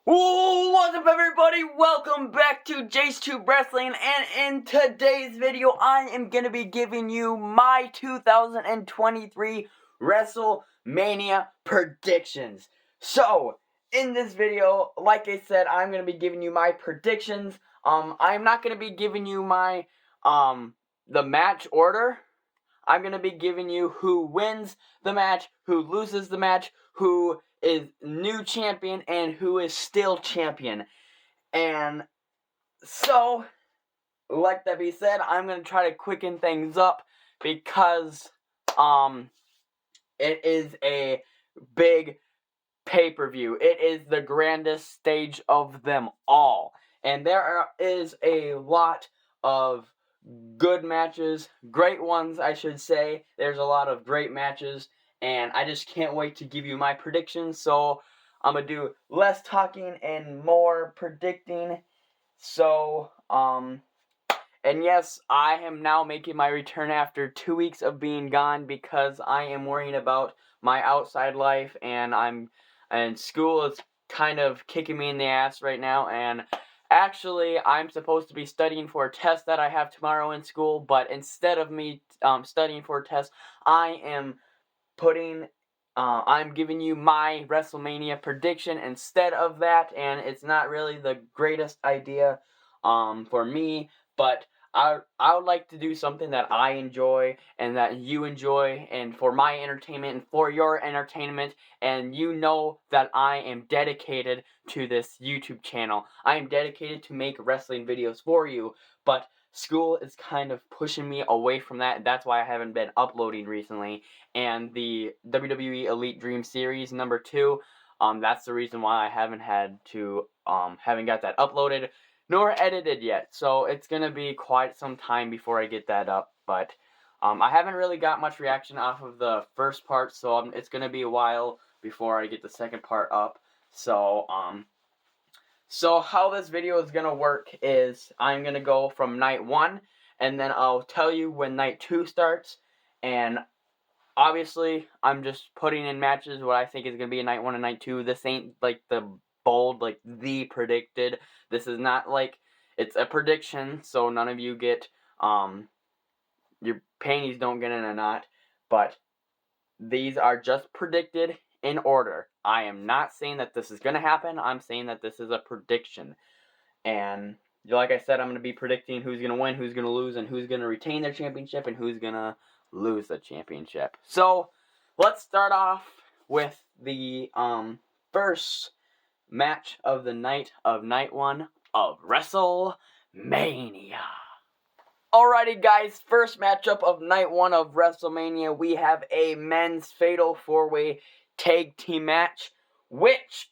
What's up, everybody? Welcome back to Jace Tube Wrestling, and in today's video I am going to be giving you my 2023 WrestleMania predictions. So, in this video, like I said, I'm going to be giving you my predictions. I'm not going to be giving you my, the match order. I'm going to be giving you who wins the match, who loses the match, who is new champion, and who is still champion. And so, like that being said, I'm going to try to quicken things up because it is a big pay-per-view. It is the grandest stage of them all. And there is a lot of good matches, great ones, I should say. There's a lot of great matches, and I just can't wait to give you my predictions. So I'm gonna do less talking and more predicting. So and yes, I am now making my return after 2 weeks of being gone because I am worrying about my outside life, and school is kind of kicking me in the ass right now. And actually, I'm supposed to be studying for a test that I have tomorrow in school, but instead of me studying for a test, I'm giving you my WrestleMania prediction instead of that, and it's not really the greatest idea for me, but I would like to do something that I enjoy and that you enjoy, and for my entertainment and for your entertainment, and you know that I am dedicated to this YouTube channel. I am dedicated to make wrestling videos for you, but school is kind of pushing me away from that. That's why I haven't been uploading recently. And the WWE Elite Dream Series number 2, that's the reason why I haven't got that uploaded nor edited yet. So it's gonna be quite some time before I get that up. But I haven't really got much reaction off of the first part, so it's gonna be a while before I get the second part up. So so how this video is gonna work is I'm gonna go from night 1, and then I'll tell you when night 2 starts, and obviously I'm just putting in matches what I think is gonna be in night 1 and night 2. This ain't like the bold, like the predicted. This is not like, it's a prediction, so none of you get your panties don't get in a knot, but these are just predicted in order. I am not saying that this is going to happen. I'm saying that this is a prediction. And like I said, I'm going to be predicting who's going to win, who's going to lose, and who's going to retain their championship, and who's going to lose the championship. So, let's start off with the first match of the night of night 1 of WrestleMania. Alrighty, guys, first matchup of night 1 of WrestleMania, we have a men's fatal 4-way tag team match, which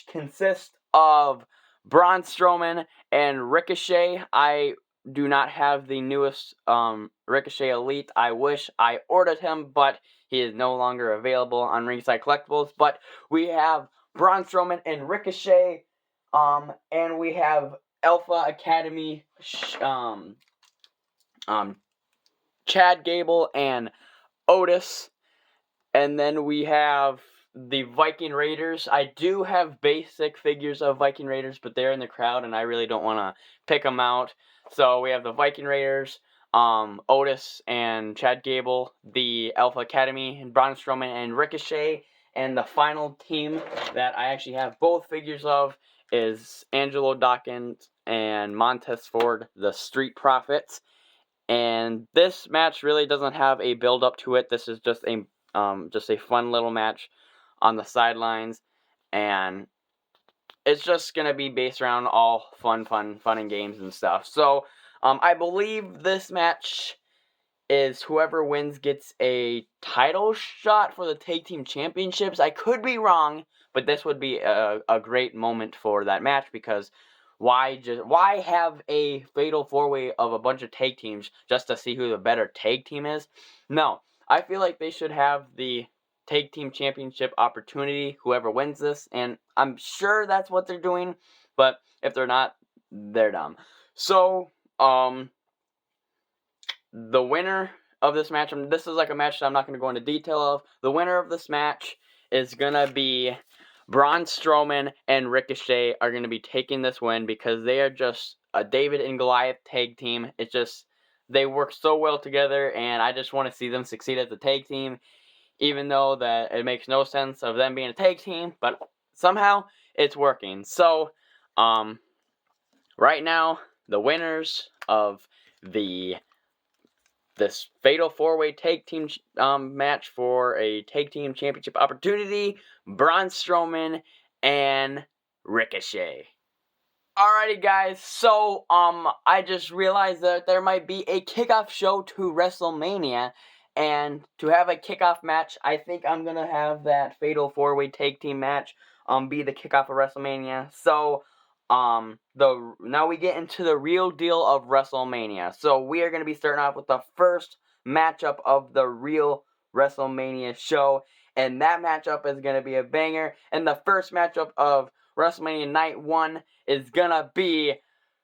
consists of Braun Strowman and Ricochet. I do not have the newest Ricochet Elite. I wish I ordered him, but he is no longer available on Ringside Collectibles. But we have Braun Strowman and Ricochet, and we have Alpha Academy, Chad Gable and Otis, and then we have the Viking Raiders. I do have basic figures of Viking Raiders, but they're in the crowd, and I really don't want to pick them out. So we have the Viking Raiders, Otis and Chad Gable, the Alpha Academy, and Braun Strowman and Ricochet, and the final team that I actually have both figures of is Angelo Dawkins and Montez Ford, the Street Profits. And this match really doesn't have a build up to it. This is just a fun little match on the sidelines, and it's just gonna be based around all fun and games and stuff. So I believe this match is whoever wins gets a title shot for the tag team championships. I could be wrong, but this would be a great moment for that match, because why have a fatal 4-way of a bunch of tag teams just to see who the better tag team is? No, I feel like they should have the tag team championship opportunity, whoever wins this, and I'm sure that's what they're doing, but if they're not, they're dumb. So, the winner of this match, this is like a match that I'm not going to go into detail of. The winner of this match is going to be Braun Strowman and Ricochet are going to be taking this win because they are just a David and Goliath tag team. It's just, they work so well together, and I just want to see them succeed as a tag team, even though that it makes no sense of them being a tag team, but somehow it's working. So, right now, the winners of this fatal four-way tag team match for a tag team championship opportunity, Braun Strowman and Ricochet. Alrighty guys, so I just realized that there might be a kickoff show to WrestleMania, and to have a kickoff match, I think I'm gonna have that fatal four-way tag team match be the kickoff of WrestleMania. So now we get into the real deal of WrestleMania. So we are gonna be starting off with the first matchup of the real WrestleMania show, and that matchup is gonna be a banger. And the first matchup of WrestleMania Night 1 is gonna be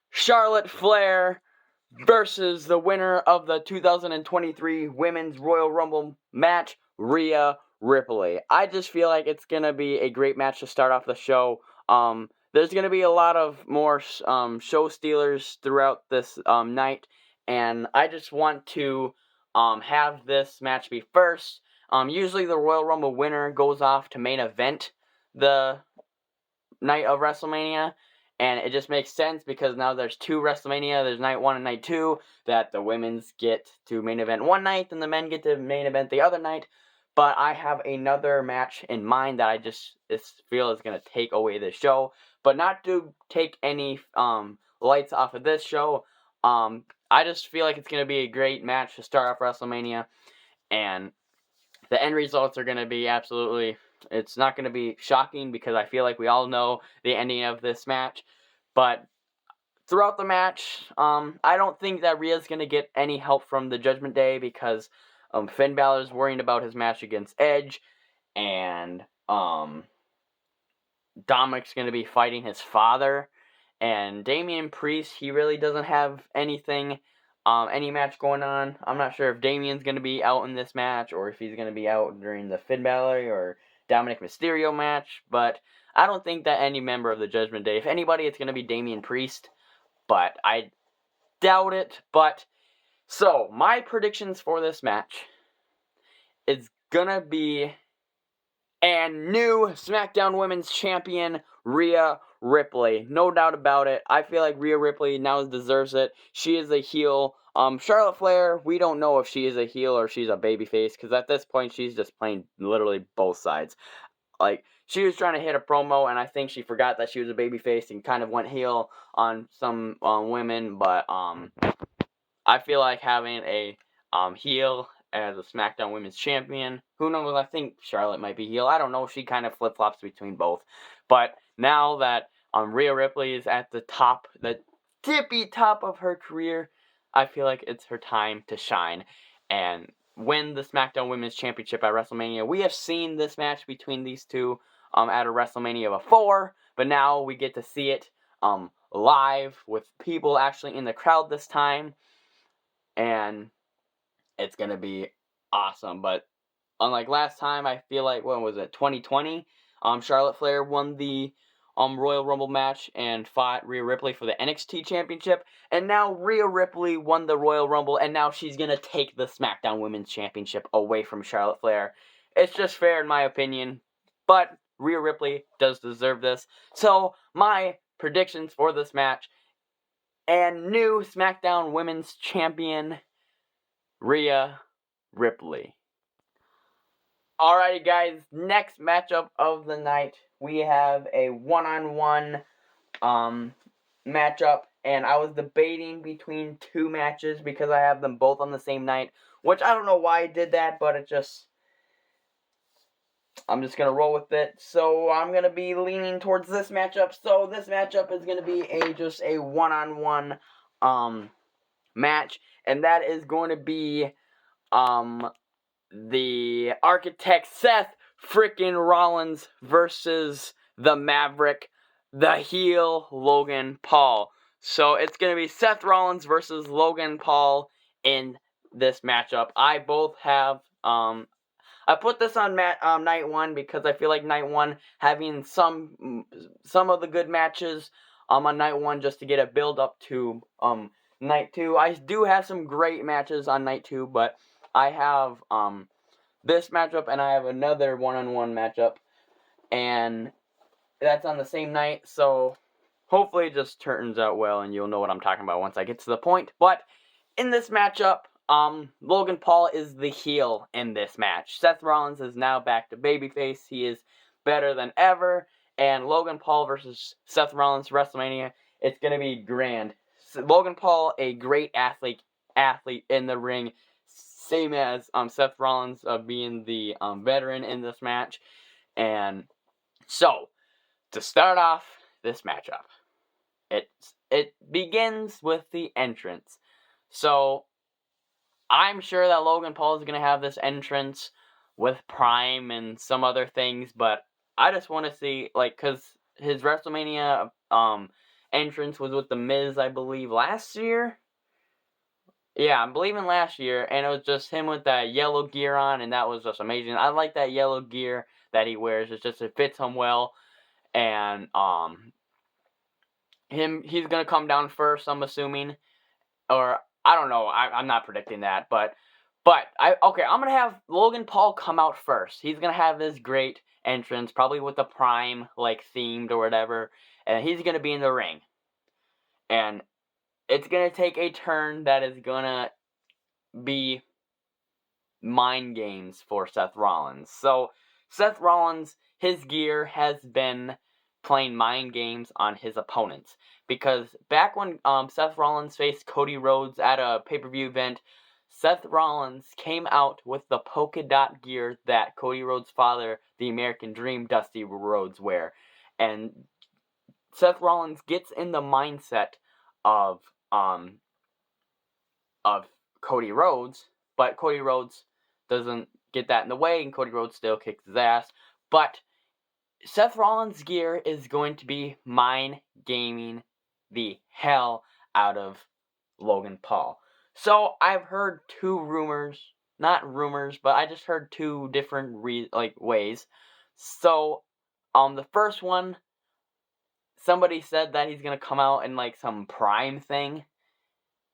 Charlotte Flair versus the winner of the 2023 Women's Royal Rumble match, Rhea Ripley. I just feel like it's gonna be a great match to start off the show. There's gonna be a lot of more show stealers throughout this night, and I just want to have this match be first. Usually the Royal Rumble winner goes off to main event the night of WrestleMania, and it just makes sense because now there's two WrestleMania, there's night 1 and night 2, that the women's get to main event one night and the men get to main event the other night. But I have another match in mind that I just feel is going to take away this show, but not to take any lights off of this show. I just feel like it's going to be a great match to start off WrestleMania, and the end results are going to be absolutely, it's not going to be shocking because I feel like we all know the ending of this match. But throughout the match, I don't think that Rhea's going to get any help from the Judgment Day because Finn Balor's worrying about his match against Edge, and Dominic's going to be fighting his father, and Damian Priest, he really doesn't have anything, any match going on. I'm not sure if Damian's going to be out in this match, or if he's going to be out during the Finn Balor or Dominic Mysterio match, but I don't think that any member of the Judgment Day, if anybody, it's going to be Damian Priest, but I doubt it. But, so, my predictions for this match is going to be and new SmackDown Women's Champion, Rhea Ripley. No doubt about it. I feel like Rhea Ripley now deserves it. She is a heel. Charlotte Flair, we don't know if she is a heel or she's a babyface, because at this point she's just playing literally both sides. Like, she was trying to hit a promo, and I think she forgot that she was a babyface and kind of went heel on some women, but I feel like having a heel as a SmackDown Women's Champion. Who knows? I think Charlotte might be heel. I don't know. She kind of flip-flops between both. But now that Rhea Ripley is at the top, the tippy top of her career, I feel like it's her time to shine and win the SmackDown Women's Championship at WrestleMania. We have seen this match between these two at a WrestleMania before, but now we get to see it live with people actually in the crowd this time, and it's going to be awesome. But unlike last time, I feel like, when was it, 2020? Charlotte Flair won the Royal Rumble match and fought Rhea Ripley for the NXT Championship. And now Rhea Ripley won the Royal Rumble, and now she's going to take the SmackDown Women's Championship away from Charlotte Flair. It's just fair in my opinion, but Rhea Ripley does deserve this. So, my predictions for this match: and new SmackDown Women's Champion, Rhea Ripley. Alrighty guys, next matchup of the night, we have a one-on-one matchup, and I was debating between two matches because I have them both on the same night, which I don't know why I did that, but I'm just going to roll with it. So I'm going to be leaning towards this matchup. So this matchup is going to be just a one-on-one match, and that is going to be the Architect Seth frickin' Rollins versus the Maverick, the heel Logan Paul. So it's going to be Seth Rollins versus Logan Paul in this matchup. I I put this on night 1 because I feel like night 1 having some of the good matches on night 1 just to get a build up to night 2. I do have some great matches on night 2, but I have this matchup and I have another one-on-one matchup, and that's on the same night, so hopefully it just turns out well and you'll know what I'm talking about once I get to the point. But in this matchup, Logan Paul is the heel in this match. Seth Rollins is now back to babyface. He is better than ever, and Logan Paul versus Seth Rollins WrestleMania, it's going to be grand. Logan Paul, a great athlete in the ring, same as Seth Rollins being the veteran in this match. And so, to start off this matchup, it begins with the entrance. So, I'm sure that Logan Paul is going to have this entrance with Prime and some other things, but I just want to see, because his WrestleMania entrance was with The Miz, I believe, last year. Yeah, I'm believing last year, and it was just him with that yellow gear on, and that was just amazing. I like that yellow gear that he wears. It fits him well, and he's gonna come down first, I'm assuming, or I don't know. I'm not predicting that, but I'm gonna have Logan Paul come out first. He's gonna have this great entrance, probably with the Prime themed or whatever, and he's gonna be in the ring, and it's gonna take a turn that is gonna be mind games for Seth Rollins. So Seth Rollins, his gear has been playing mind games on his opponents, because back when Seth Rollins faced Cody Rhodes at a pay-per-view event, Seth Rollins came out with the polka dot gear that Cody Rhodes' father, the American Dream, Dusty Rhodes, wear, and Seth Rollins gets in the mindset of Cody Rhodes, but Cody Rhodes doesn't get that in the way, and Cody Rhodes still kicks his ass. But Seth Rollins' gear is going to be mind gaming the hell out of Logan Paul. So I've heard two rumors, not rumors, but I just heard two different ways. So the first one, somebody said that he's gonna come out in some Prime thing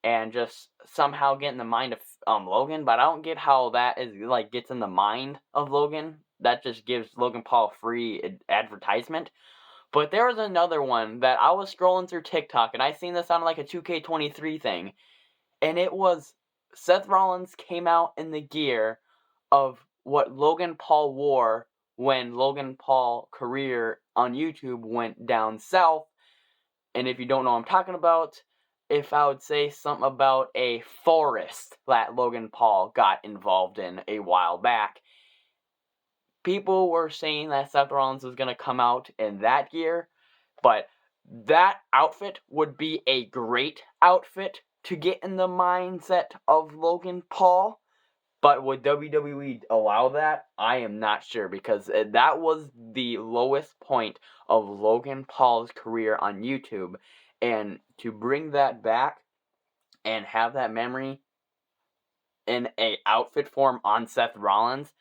and just somehow get in the mind of Logan, but I don't get how that is gets in the mind of Logan. That just gives Logan Paul free advertisement. But there was another one that I was scrolling through TikTok, and I seen this on a 2K23 thing, and it was Seth Rollins came out in the gear of what Logan Paul wore when Logan Paul's career on YouTube went down south. And if you don't know what I'm talking about, if I would say something about a forest that Logan Paul got involved in a while back, people were saying that Seth Rollins was going to come out in that gear, but that outfit would be a great outfit to get in the mindset of Logan Paul. But would WWE allow that? I am not sure, because that was the lowest point of Logan Paul's career on YouTube. And to bring that back and have that memory in a outfit form on Seth Rollins,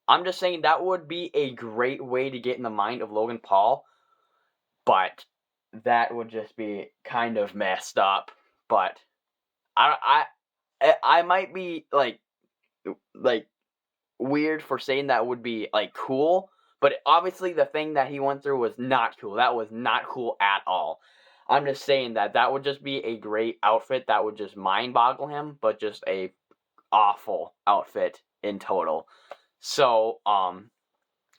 I'm just saying that would be a great way to get in the mind of Logan Paul. But that would just be kind of messed up. But I might be weird for saying that would be cool, but obviously the thing that he went through was not cool. That was not cool at all. I'm just saying that would just be a great outfit that would just mind boggle him, but just a awful outfit in total. So I'm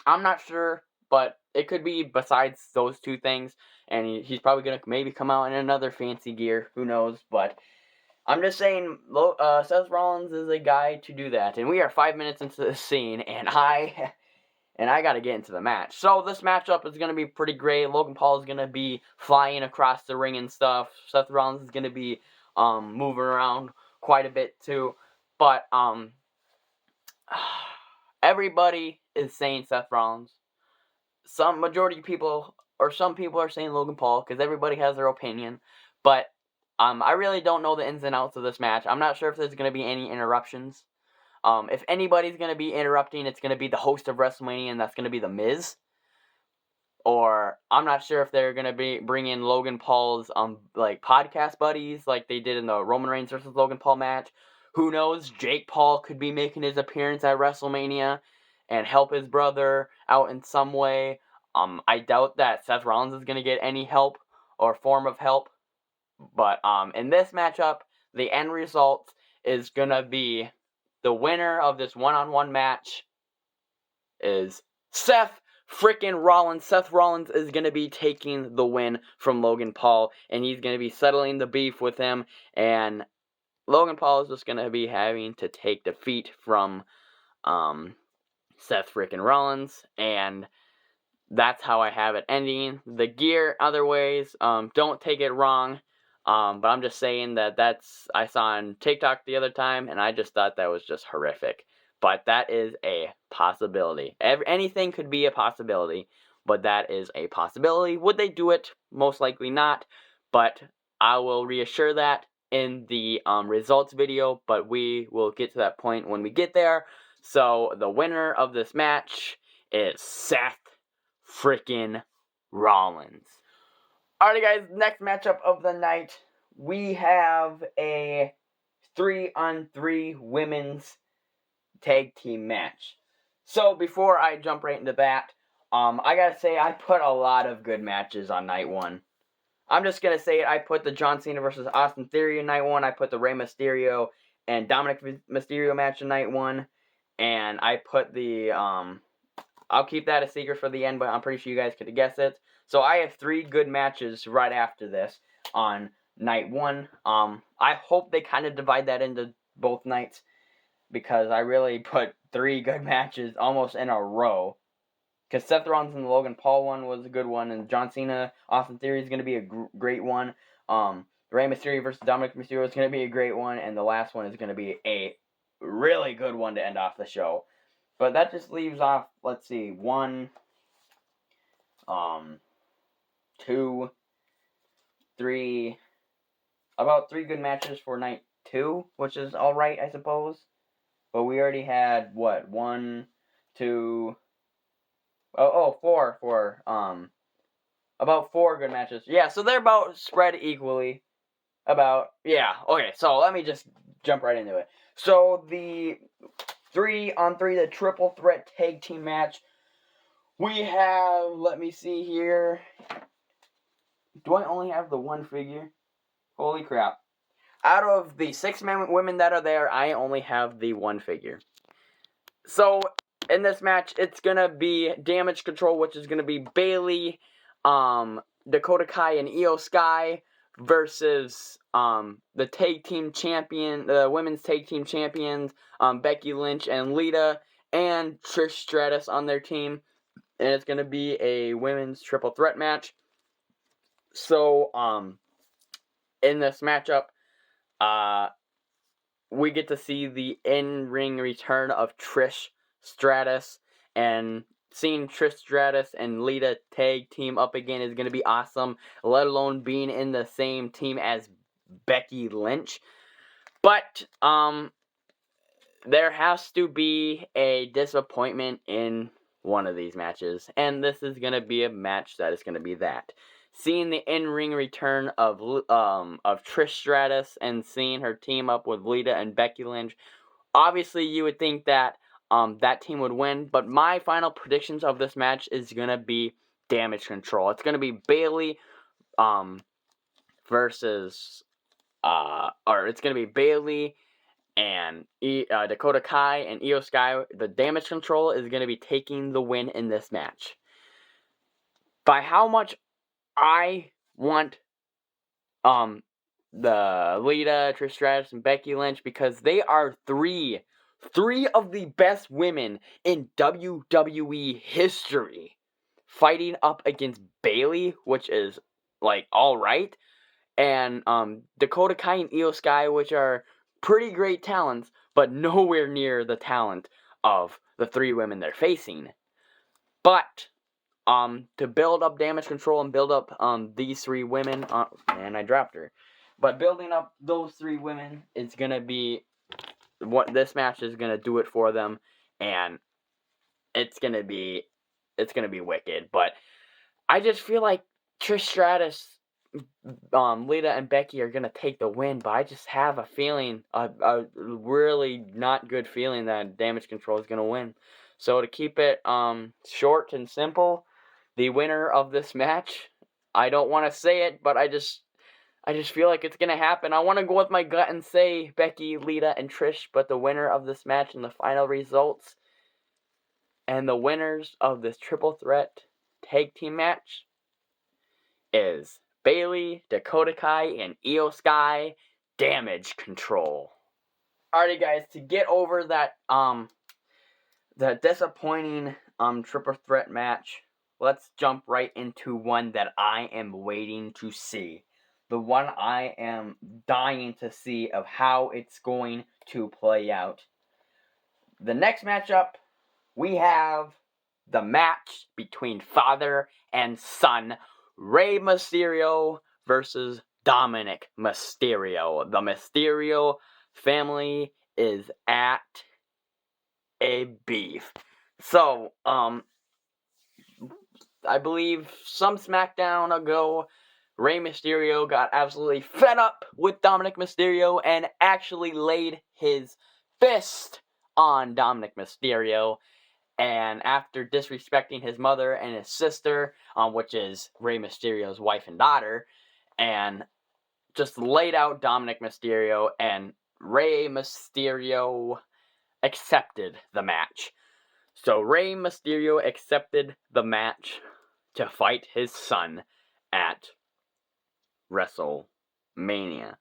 not sure, but it could be besides those two things, and he's probably gonna maybe come out in another fancy gear, who knows. But I'm just saying, Seth Rollins is a guy to do that. And we are 5 minutes into the scene, and I got to get into the match. So this matchup is going to be pretty great. Logan Paul is going to be flying across the ring and stuff. Seth Rollins is going to be moving around quite a bit too. But everybody is saying Seth Rollins. Some people are saying Logan Paul, because everybody has their opinion. But I really don't know the ins and outs of this match. I'm not sure if there's going to be any interruptions. If anybody's going to be interrupting, it's going to be the host of WrestleMania, and that's going to be The Miz. Or I'm not sure if they're going to be bringing Logan Paul's podcast buddies like they did in the Roman Reigns versus Logan Paul match. Who knows? Jake Paul could be making his appearance at WrestleMania and help his brother out in some way. I doubt that Seth Rollins is going to get any help or form of help. But in this matchup, the end result is going to be the winner of this one-on-one match is Seth freaking Rollins. Seth Rollins is going to be taking the win from Logan Paul, and he's going to be settling the beef with him, and Logan Paul is just going to be having to take defeat from Seth freaking Rollins, and that's how I have it ending. The gear, other ways, don't take it wrong, but I'm just saying that's I saw on TikTok the other time, and I just thought that was just horrific. But that is a possibility. Anything could be a possibility, but that is a possibility. Would they do it? Most likely not, but I will reassure that in the results video, but we will get to that point when we get there. So the winner of this match is Seth freaking Rollins. Alrighty guys, next matchup of the night, we have a 3-on-3 women's tag team match. So before I jump right into that, I gotta say I put a lot of good matches on night one. I'm just gonna say it. I put the John Cena versus Austin Theory in night one. I put the Rey Mysterio and Dominic Mysterio match in night one, and I put the I'll keep that a secret for the end, but I'm pretty sure you guys could guess it. So I have 3 good matches right after this on night one. I hope they kind of divide that into both nights, because I really put 3 good matches almost in a row. Because Seth Rollins and the Logan Paul one was a good one, and John Cena, Austin Theory is going to be a great one. Rey Mysterio versus Dominic Mysterio is going to be a great one, and the last one is going to be a really good one to end off the show. But that just leaves off, let's see, 1, 2, 3, about 3 good matches for night 2, which is alright, I suppose. But we already had, what, 1, 2, 4 for, about 4 good matches. Yeah, so they're about spread equally. Okay, so let me just jump right into it. So the 3-on-3, the triple threat tag team match, we have, let me see here. Do I only have the 1 figure? Holy crap. Out of the 6 women that are there, I only have the 1 figure. So, in this match, it's going to be Damage Control, which is going to be Bayley, Dakota Kai, and Io Sky versus the tag team champion, the women's tag team champions, Becky Lynch and Lita, and Trish Stratus on their team. And it's going to be a women's triple threat match. So, in this matchup, we get to see the in-ring return of Trish Stratus, and seeing Trish Stratus and Lita tag team up again is going to be awesome, let alone being in the same team as Becky Lynch. But, there has to be a disappointment in one of these matches, and this is going to be a match that is going to be that. Seeing the in-ring return of Trish Stratus and seeing her team up with Lita and Becky Lynch, obviously you would think that that team would win, but my final predictions of this match is going to be Damage Control. It's going to be Bayley versus it's going to be Bayley and Dakota Kai and Io Sky. The Damage Control is going to be taking the win in this match. By how much I want the Lita, Trish Stratus, and Becky Lynch, because they are three of the best women in WWE history fighting up against Bayley, which is like alright, and Dakota Kai and Io Sky, which are pretty great talents, but nowhere near the talent of the 3 women they're facing. But to build up Damage Control and build up these 3 women, and I dropped her. But building up those 3 women is gonna be this match is gonna do it for them, and it's gonna be wicked. But I just feel like Trish Stratus, Lita, and Becky are gonna take the win. But I just have a feeling, a really not good feeling, that Damage Control is gonna win. So to keep it short and simple, the winner of this match, I don't want to say it, but I just feel like it's gonna happen. I want to go with my gut and say Becky, Lita, and Trish, but the winner of this match and the final results, and the winners of this triple threat tag team match, is Bayley, Dakota Kai, and Io Sky, Damage Control. Alrighty, guys, to get over that the disappointing triple threat match, let's jump right into one that I am waiting to see. The one I am dying to see of how it's going to play out. The next matchup, we have the match between father and son, Rey Mysterio versus Dominic Mysterio. The Mysterio family is at a beef. So, I believe some SmackDown ago, Rey Mysterio got absolutely fed up with Dominic Mysterio and actually laid his fist on Dominic Mysterio. And after disrespecting his mother and his sister, which is Rey Mysterio's wife and daughter, and just laid out Dominic Mysterio, and Rey Mysterio accepted the match. So Rey Mysterio accepted the match to fight his son at WrestleMania.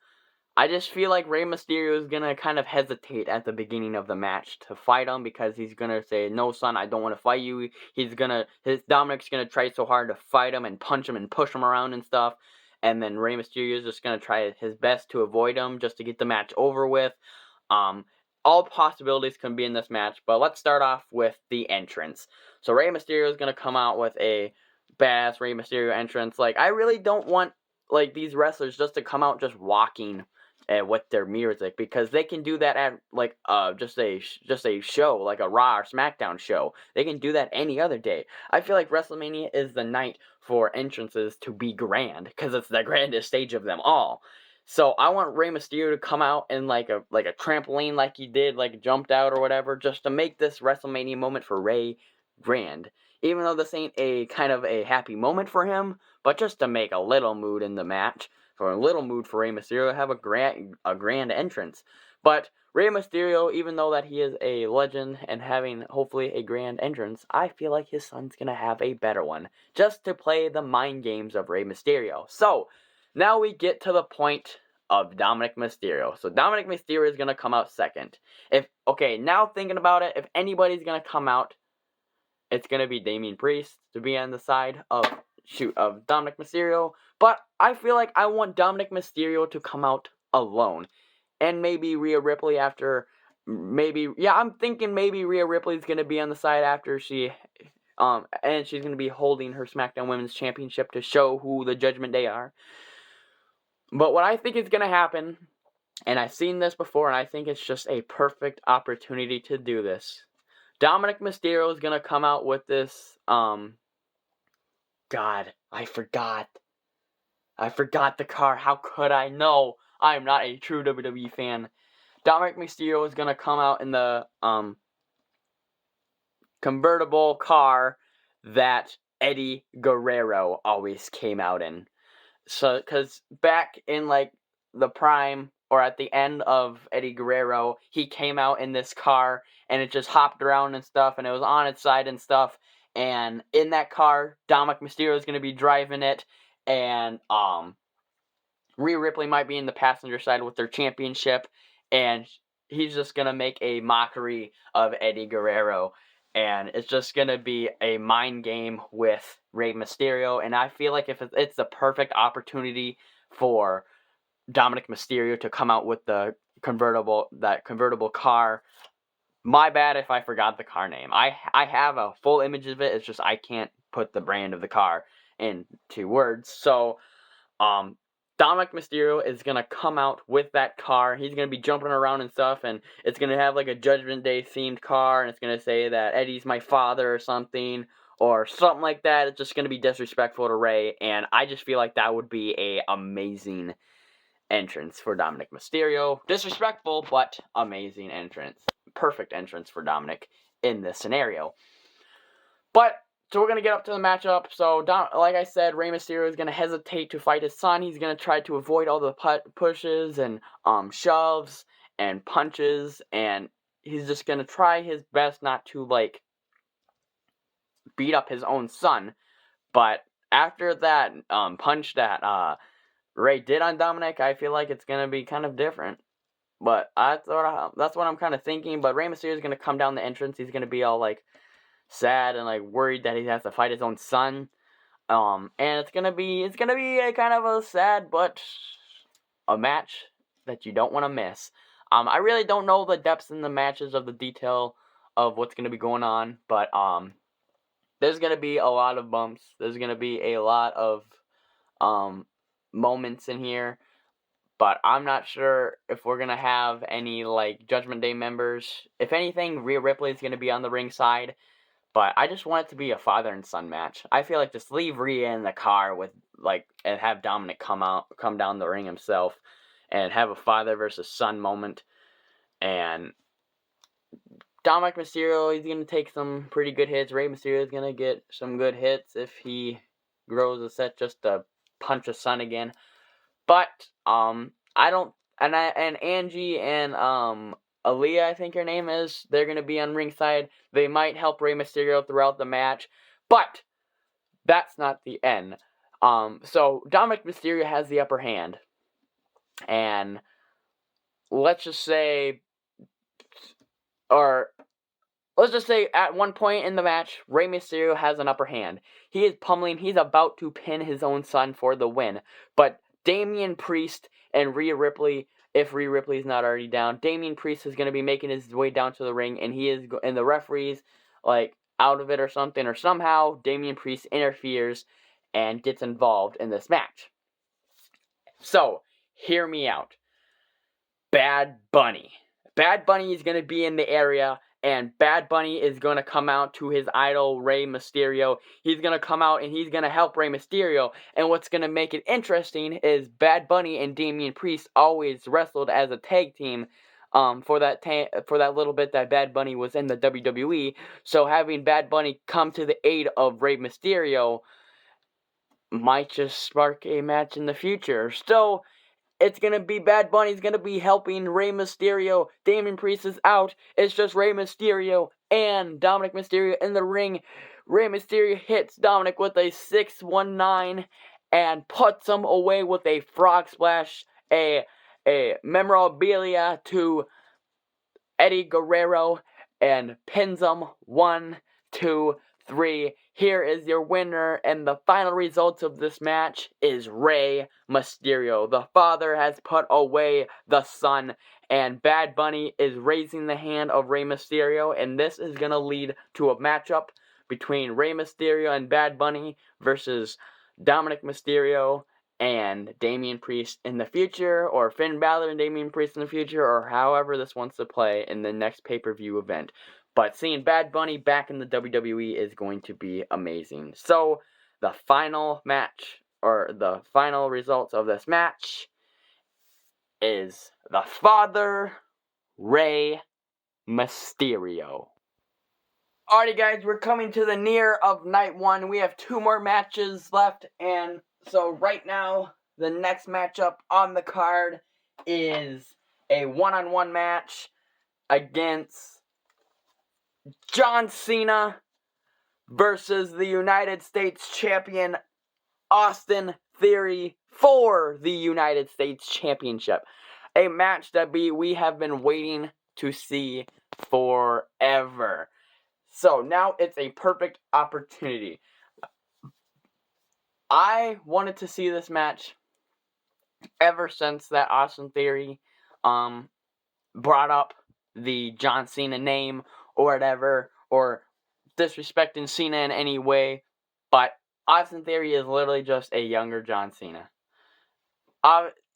I just feel like Rey Mysterio is gonna kind of hesitate at the beginning of the match to fight him, because he's gonna say, "No, son, I don't want to fight you." Dominic's gonna try so hard to fight him and punch him and push him around and stuff, and then Rey Mysterio is just gonna try his best to avoid him just to get the match over with. All possibilities can be in this match, but let's start off with the entrance. So Rey Mysterio is gonna come out with a badass Rey Mysterio entrance. Like, I really don't want these wrestlers just to come out just walking with their music, because they can do that at just a show, like a Raw or SmackDown show. They can do that any other day. I feel like WrestleMania is the night for entrances to be grand, because it's the grandest stage of them all. So I want Rey Mysterio to come out in like a trampoline, like he did, like jumped out or whatever, just to make this WrestleMania moment for Rey grand. Even though this ain't a kind of a happy moment for him, but just to make a little mood in the match, for a little mood for Rey Mysterio, have a grand entrance. But Rey Mysterio, even though that he is a legend and having hopefully a grand entrance, I feel like his son's gonna have a better one, just to play the mind games of Rey Mysterio. So now we get to the point of Dominic Mysterio. So Dominic Mysterio is gonna come out second. Now thinking about it, if anybody's gonna come out, it's gonna be Damian Priest to be on the side of Dominic Mysterio. But I feel like I want Dominic Mysterio to come out alone, and maybe Rhea Ripley after. I'm thinking maybe Rhea Ripley's gonna be on the side after she, and she's gonna be holding her SmackDown Women's Championship to show who the Judgment Day are. But what I think is gonna happen, and I've seen this before, and I think it's just a perfect opportunity to do this. Dominic Mysterio is gonna come out with this. God, I forgot the car. How could I know? I am not a true WWE fan. Dominic Mysterio is gonna come out in the convertible car that Eddie Guerrero always came out in. So, because back in the prime, or at the end of Eddie Guerrero, he came out in this car and it just hopped around and stuff, and it was on its side and stuff. And in that car, Dominic Mysterio is going to be driving it, and Rhea Ripley might be in the passenger side with their championship, and he's just going to make a mockery of Eddie Guerrero. And it's just going to be a mind game with Rey Mysterio. And I feel like if it's the perfect opportunity for Dominic Mysterio to come out with that convertible car. My bad if I forgot the car name. I have a full image of it. It's just I can't put the brand of the car into words. So, Dominic Mysterio is going to come out with that car. He's going to be jumping around and stuff, and it's going to have like a Judgment Day themed car, and it's going to say that Eddie's my father or something like that. It's just going to be disrespectful to Rey, and I just feel like that would be a amazing entrance for Dominic Mysterio. Disrespectful, but amazing entrance. Perfect entrance for Dominic in this scenario. But so we're going to get up to the matchup. So, like I said, Rey Mysterio is going to hesitate to fight his son. He's going to try to avoid all the pushes and shoves and punches. And he's just going to try his best not to, like, beat up his own son. But after that punch that Rey did on Dominic, I feel like it's going to be kind of different. But that's what I'm kind of thinking. But Rey Mysterio is going to come down the entrance. He's going to be all, like, sad and like worried that he has to fight his own son, and it's gonna be a kind of a sad but a match that you don't want to miss. I really don't know the depths in the matches of the detail of what's gonna be going on, but there's gonna be a lot of bumps. There's gonna be a lot of moments in here, but I'm not sure if we're gonna have any like Judgment Day members. If anything, Rhea Ripley is gonna be on the ringside. But I just want it to be a father and son match. I feel like just leave Rhea in the car with and have Dominic come down the ring himself, and have a father versus son moment. And Dominic Mysterio, he's gonna take some pretty good hits. Rey Mysterio is gonna get some good hits if he grows a set just to punch his son again. But I don't. And Angie and Aaliyah, I think her name is, they're going to be on ringside. They might help Rey Mysterio throughout the match. But that's not the end. So Dominic Mysterio has the upper hand. And let's just say at one point in the match, Rey Mysterio has an upper hand. He is pummeling. He's about to pin his own son for the win. But Damian Priest and Rhea Ripley, if Rhea Ripley is not already down, Damian Priest is going to be making his way down to the ring, and the referee's like out of it or something, or somehow Damian Priest interferes and gets involved in this match. So, hear me out. Bad Bunny. Bad Bunny is going to be in the area, and Bad Bunny is going to come out to his idol, Rey Mysterio. He's going to come out and he's going to help Rey Mysterio. And what's going to make it interesting is Bad Bunny and Damian Priest always wrestled as a tag team for that little bit that Bad Bunny was in the WWE. So having Bad Bunny come to the aid of Rey Mysterio might just spark a match in the future. So it's going to be Bad Bunny's going to be helping Rey Mysterio. Damian Priest is out. It's just Rey Mysterio and Dominic Mysterio in the ring. Rey Mysterio hits Dominic with a 619 and puts him away with a frog splash, a memorabilia to Eddie Guerrero, and pins him 1, 2, 3. Here is your winner, and the final results of this match is Rey Mysterio. The father has put away the son, and Bad Bunny is raising the hand of Rey Mysterio, and this is going to lead to a matchup between Rey Mysterio and Bad Bunny versus Dominic Mysterio and Damian Priest in the future, or Finn Balor and Damian Priest in the future, or however this wants to play in the next pay-per-view event. But seeing Bad Bunny back in the WWE is going to be amazing. So, the final match, or the final results of this match, is the father, Rey Mysterio. Alrighty guys, we're coming to the near of night 1. We have 2 more matches left, and so right now, the next matchup on the card is a one-on-one match against John Cena versus the United States Champion Austin Theory for the United States Championship. A match that we have been waiting to see forever. So now it's a perfect opportunity. I wanted to see this match ever since that Austin Theory brought up the John Cena name or whatever, or disrespecting Cena in any way, but Austin Theory is literally just a younger John Cena.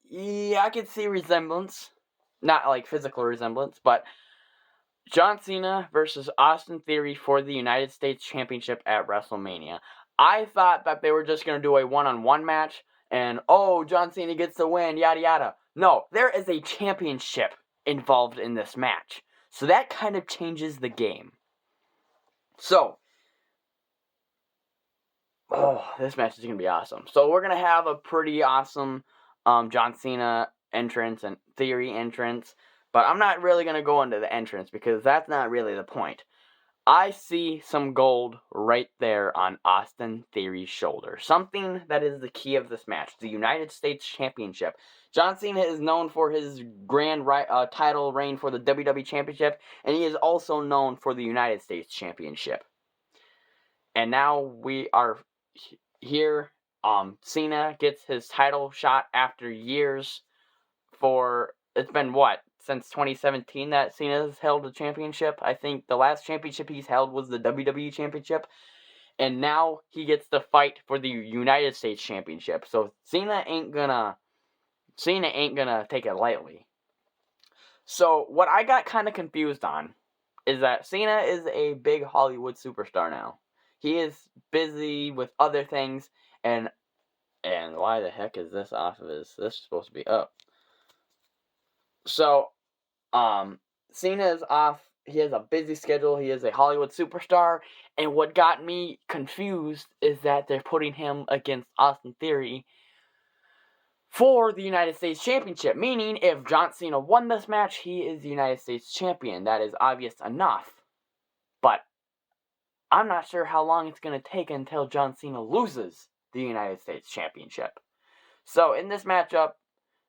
Yeah, I could see resemblance. Not like physical resemblance, but John Cena versus Austin Theory for the United States Championship at WrestleMania. I thought that they were just going to do a one-on-one match, and John Cena gets the win, yada yada. No, there is a championship involved in this match. So that kind of changes the game. So, this match is going to be awesome. So we're going to have a pretty awesome John Cena entrance and Theory entrance. But I'm not really going to go into the entrance because that's not really the point. I see some gold right there on Austin Theory's shoulder. Something that is the key of this match. The United States Championship. John Cena is known for his grand title reign for the WWE Championship. And he is also known for the United States Championship. And now we are here. Cena gets his title shot after years for... It's been what? Since 2017 that Cena has held a championship. I think the last championship he's held was the WWE Championship. And now he gets to fight for the United States Championship. So Cena ain't gonna take it lightly. So what I got kind of confused on is that Cena is a big Hollywood superstar now. He is busy with other things, and why the heck is this off of his... This is supposed to be up. So, Cena is off. He has a busy schedule. He is a Hollywood superstar. And what got me confused is that they're putting him against Austin Theory for the United States Championship. Meaning, if John Cena won this match, he is the United States Champion. That is obvious enough. But I'm not sure how long it's going to take until John Cena loses the United States Championship. So, in this matchup,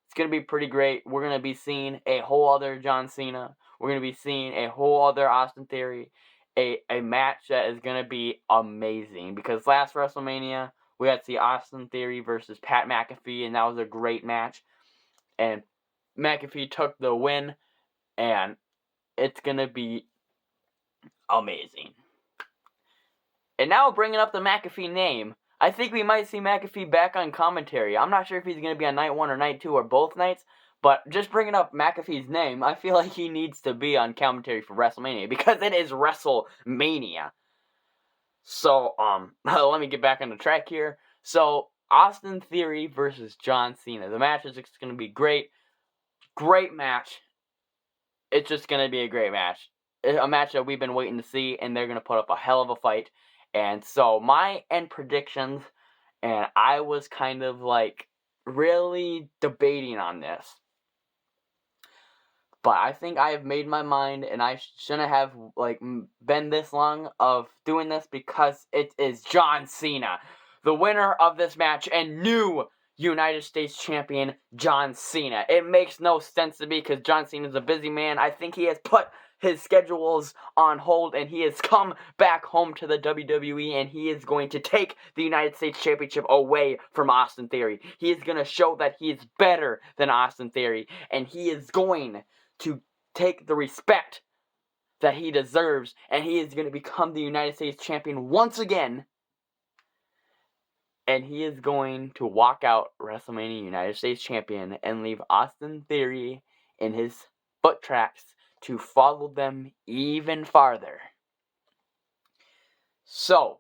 it's going to be pretty great. We're going to be seeing a whole other John Cena. We're going to be seeing a whole other Austin Theory. A match that is going to be amazing. Because last WrestleMania, we got to see Austin Theory versus Pat McAfee. And that was a great match. And McAfee took the win. And it's going to be amazing. And now bringing up the McAfee name, I think we might see McAfee back on commentary. I'm not sure if he's going to be on night 1 or night 2 or both nights, but just bringing up McAfee's name, I feel like he needs to be on commentary for WrestleMania because it is WrestleMania. So, let me get back on the track here. So, Austin Theory versus John Cena. The match is just going to be great. Great match. It's just going to be a great match. A match that we've been waiting to see, and they're going to put up a hell of a fight. And so, my end predictions, and I was kind of like really debating on this. But I think I have made my mind, and I shouldn't have like been this long of doing this because it is John Cena, the winner of this match and new United States Champion John Cena. It makes no sense to me because John Cena is a busy man. I think he has put his schedules on hold and he has come back home to the WWE and he is going to take the United States Championship away from Austin Theory. He is going to show that he is better than Austin Theory and he is going to take the respect that he deserves and he is going to become the United States Champion once again. And he is going to walk out WrestleMania United States Champion and leave Austin Theory in his foot tracks to follow them even farther. So,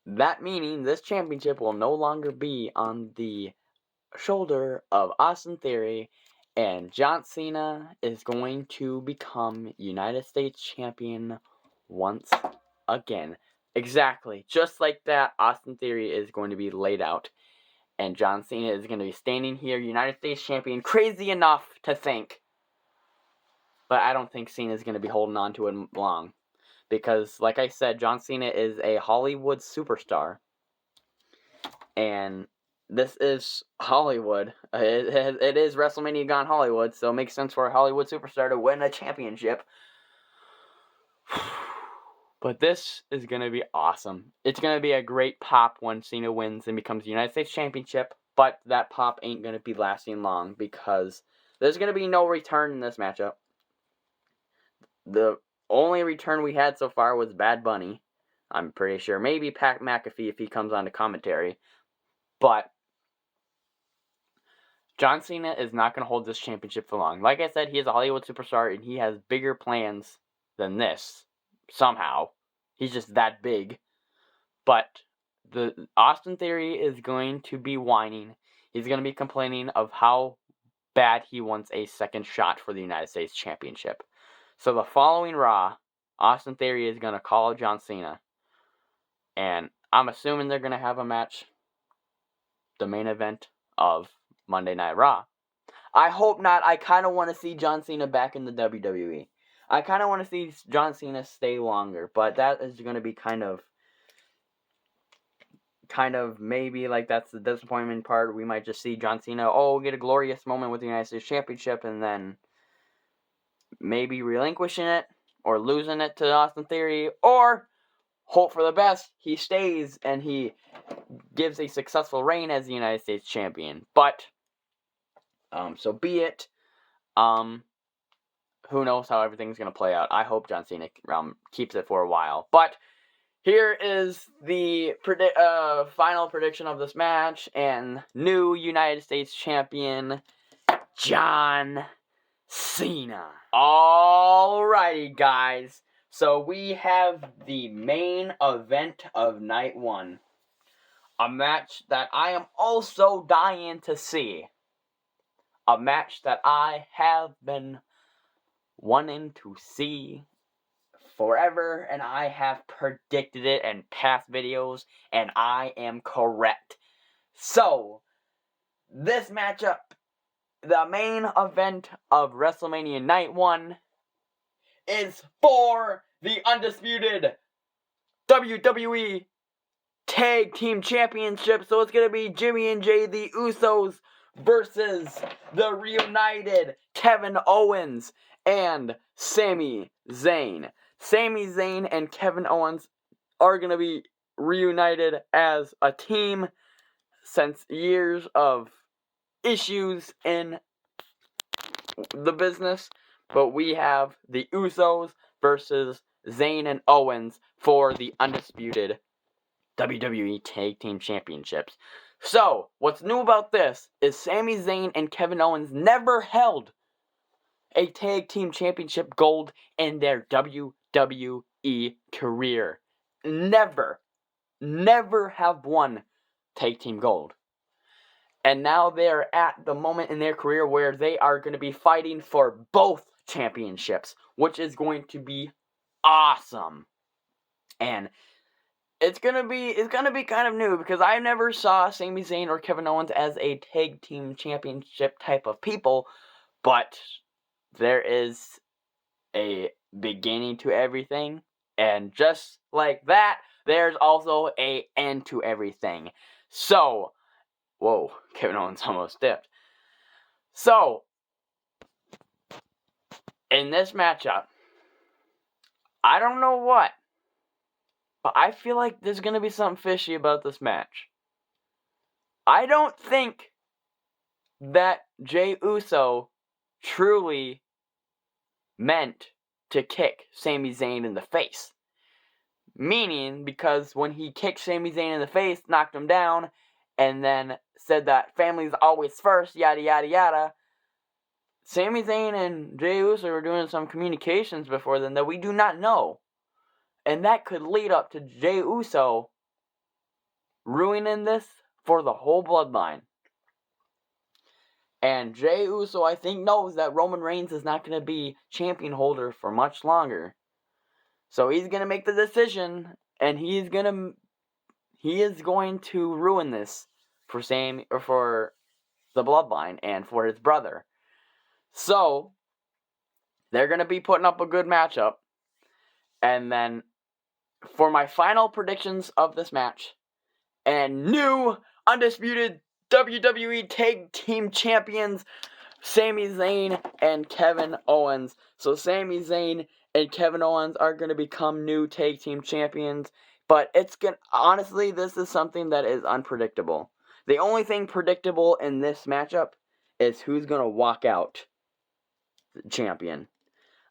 that meaning this championship will no longer be on the shoulder of Austin Theory, and John Cena is going to become United States Champion once again. Exactly. Just like that, Austin Theory is going to be laid out. And John Cena is going to be standing here, United States Champion. Crazy enough to think. But I don't think Cena is going to be holding on to it long. Because, like I said, John Cena is a Hollywood superstar. And this is Hollywood. It is WrestleMania gone Hollywood. So it makes sense for a Hollywood superstar to win a championship. But this is going to be awesome. It's going to be a great pop when Cena wins and becomes the United States Championship. But that pop ain't going to be lasting long because there's going to be no return in this matchup. The only return we had so far was Bad Bunny. I'm pretty sure. Maybe Pat McAfee if he comes on to commentary. But John Cena is not going to hold this championship for long. Like I said, he is a Hollywood superstar, and he has bigger plans than this, somehow. He's just that big. But the Austin Theory is going to be whining. He's going to be complaining of how bad he wants a second shot for the United States Championship. So the following Raw, Austin Theory is going to call John Cena. And I'm assuming they're going to have a match, the main event of Monday Night Raw. I hope not. I kind of want to see John Cena back in the WWE. I kind of want to see John Cena stay longer, but that is going to be kind of maybe like that's the disappointment part. We might just see John Cena, get a glorious moment with the United States Championship and then maybe relinquishing it or losing it to Austin Theory, or hope for the best, he stays and he gives a successful reign as the United States Champion. But so be it. Who knows how everything's going to play out. I hope John Cena keeps it for a while. But here is the final prediction of this match. And new United States Champion, John Cena. Alrighty, guys. So we have the main event of night one. A match that I am also dying to see. A match that I have been wanting to see forever, and I have predicted it in past videos, and I am correct. So, this matchup, the main event of WrestleMania Night 1, is for the undisputed WWE Tag Team Championship. So it's going to be Jimmy and Jay, the Usos, versus the reunited Kevin Owens and Sami Zayn. Sami Zayn and Kevin Owens are going to be reunited as a team since years of issues in the business. But we have the Usos versus Zayn and Owens for the undisputed WWE Tag Team Championships. So, what's new about this is Sami Zayn and Kevin Owens never held a Tag Team Championship gold in their WWE career. Never have won Tag Team gold. And now they're at the moment in their career where they are going to be fighting for both championships, which is going to be awesome. And it's gonna be kind of new because I never saw Sami Zayn or Kevin Owens as a tag team championship type of people, but there is a beginning to everything, and just like that, there's also an end to everything. So, whoa, Kevin Owens almost dipped. So, in this matchup, I don't know what, but I feel like there's going to be something fishy about this match. I don't think that Jey Uso truly meant to kick Sami Zayn in the face. Meaning, because when he kicked Sami Zayn in the face, knocked him down, and then said that family's always first, yada yada yada, Sami Zayn and Jey Uso were doing some communications before then that we do not know. And that could lead up to Jey Uso ruining this for the whole bloodline. And Jey Uso, I think, knows that Roman Reigns is not going to be champion holder for much longer. So he's going to make the decision, and he is going to ruin this for for the bloodline and for his brother. So they're going to be putting up a good matchup. And then for my final predictions of this match, and new undisputed WWE Tag Team Champions, Sami Zayn and Kevin Owens. So Sami Zayn and Kevin Owens are going to become new Tag Team Champions. But honestly, this is something that is unpredictable. The only thing predictable in this matchup is who's going to walk out the champion.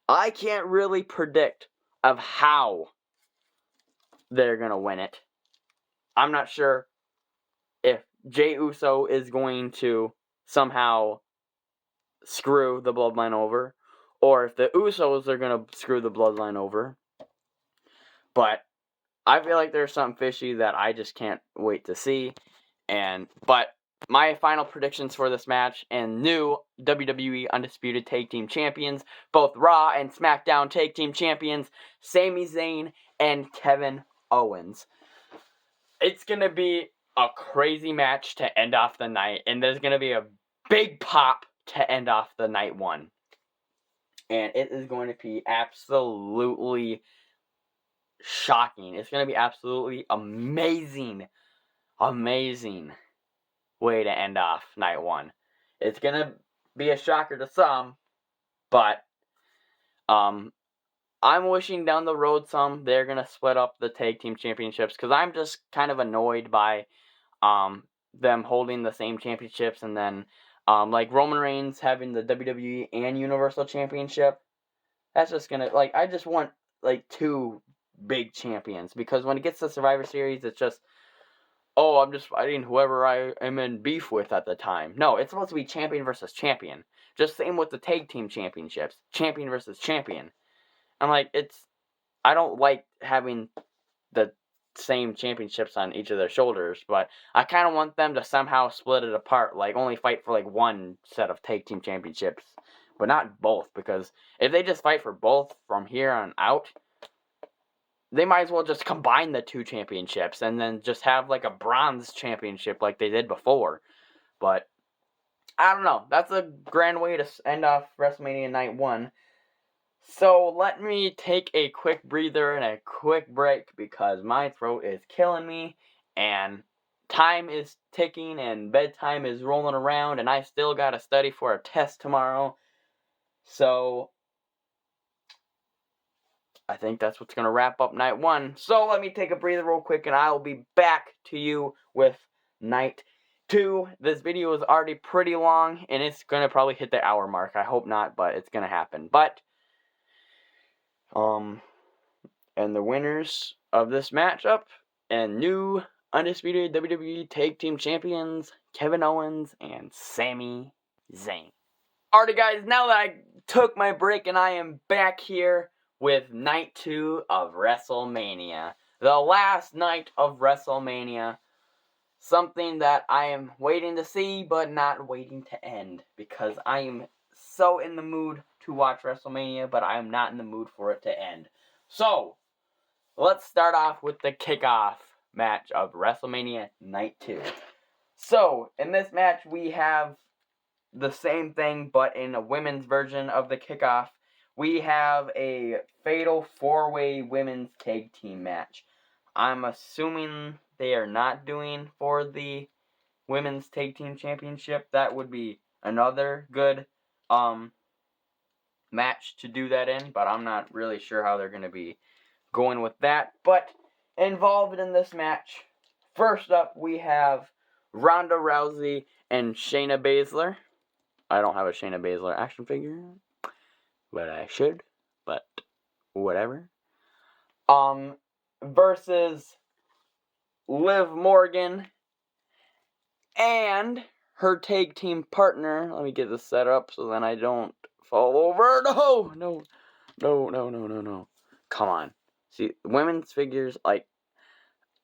I can't really predict of how they're going to win it. I'm not sure if Jey Uso is going to somehow screw the Bloodline over, or if the Usos are going to screw the Bloodline over. But I feel like there's something fishy that I just can't wait to see. But my final predictions for this match and new WWE Undisputed Tag Team Champions, both Raw and SmackDown Tag Team Champions, Sami Zayn and Kevin Owens. It's going to be a crazy match to end off the night, and there's going to be a big pop to end off the night one. And it is going to be absolutely shocking. It's going to be absolutely amazing way to end off night one. It's going to be a shocker to some, but I'm wishing down the road some they're going to split up the tag team championships, because I'm just kind of annoyed by them holding the same championships, and then like Roman Reigns having the WWE and Universal Championship. That's just going to, I just want like two big champions, because when it gets to Survivor Series, it's just, oh, I'm just fighting whoever I am in beef with at the time. No, it's supposed to be champion versus champion. Just same with the tag team championships. Champion versus champion. I'm like, I don't like having the same championships on each of their shoulders, but I kind of want them to somehow split it apart, like only fight for like one set of tag team championships, but not both, because if they just fight for both from here on out, they might as well just combine the two championships and then just have like a bronze championship like they did before. But I don't know. That's a grand way to end off WrestleMania Night 1. So let me take a quick breather and a quick break, because my throat is killing me and time is ticking and bedtime is rolling around, and I still got to study for a test tomorrow. So I think that's what's going to wrap up night 1. So let me take a breather real quick, and I will be back to you with night 2. This video is already pretty long, and it's going to probably hit the hour mark. I hope not, but it's going to happen. But and the winners of this matchup and new undisputed WWE Tag Team Champions, Kevin Owens and Sami Zayn. Alrighty guys, now that I took my break and I am back here with night 2 of WrestleMania. The last night of WrestleMania. Something that I am waiting to see, but not waiting to end, because I am so in the mood to watch WrestleMania, but I am not in the mood for it to end. So, let's start off with the kickoff match of WrestleMania Night 2. So, in this match, we have the same thing, but in a women's version of the kickoff. We have a fatal 4-way women's tag team match. I'm assuming they are not doing for the women's tag team championship. That would be another good match to do that in, but I'm not really sure how they're going to be going with that. But involved in this match, first up we have Ronda Rousey and Shayna Baszler. I don't have a Shayna Baszler action figure, but I should, but whatever. Versus Liv Morgan and her tag team partner. Let me get this set up so then I don't fall over. No. Come on. See, women's figures, like,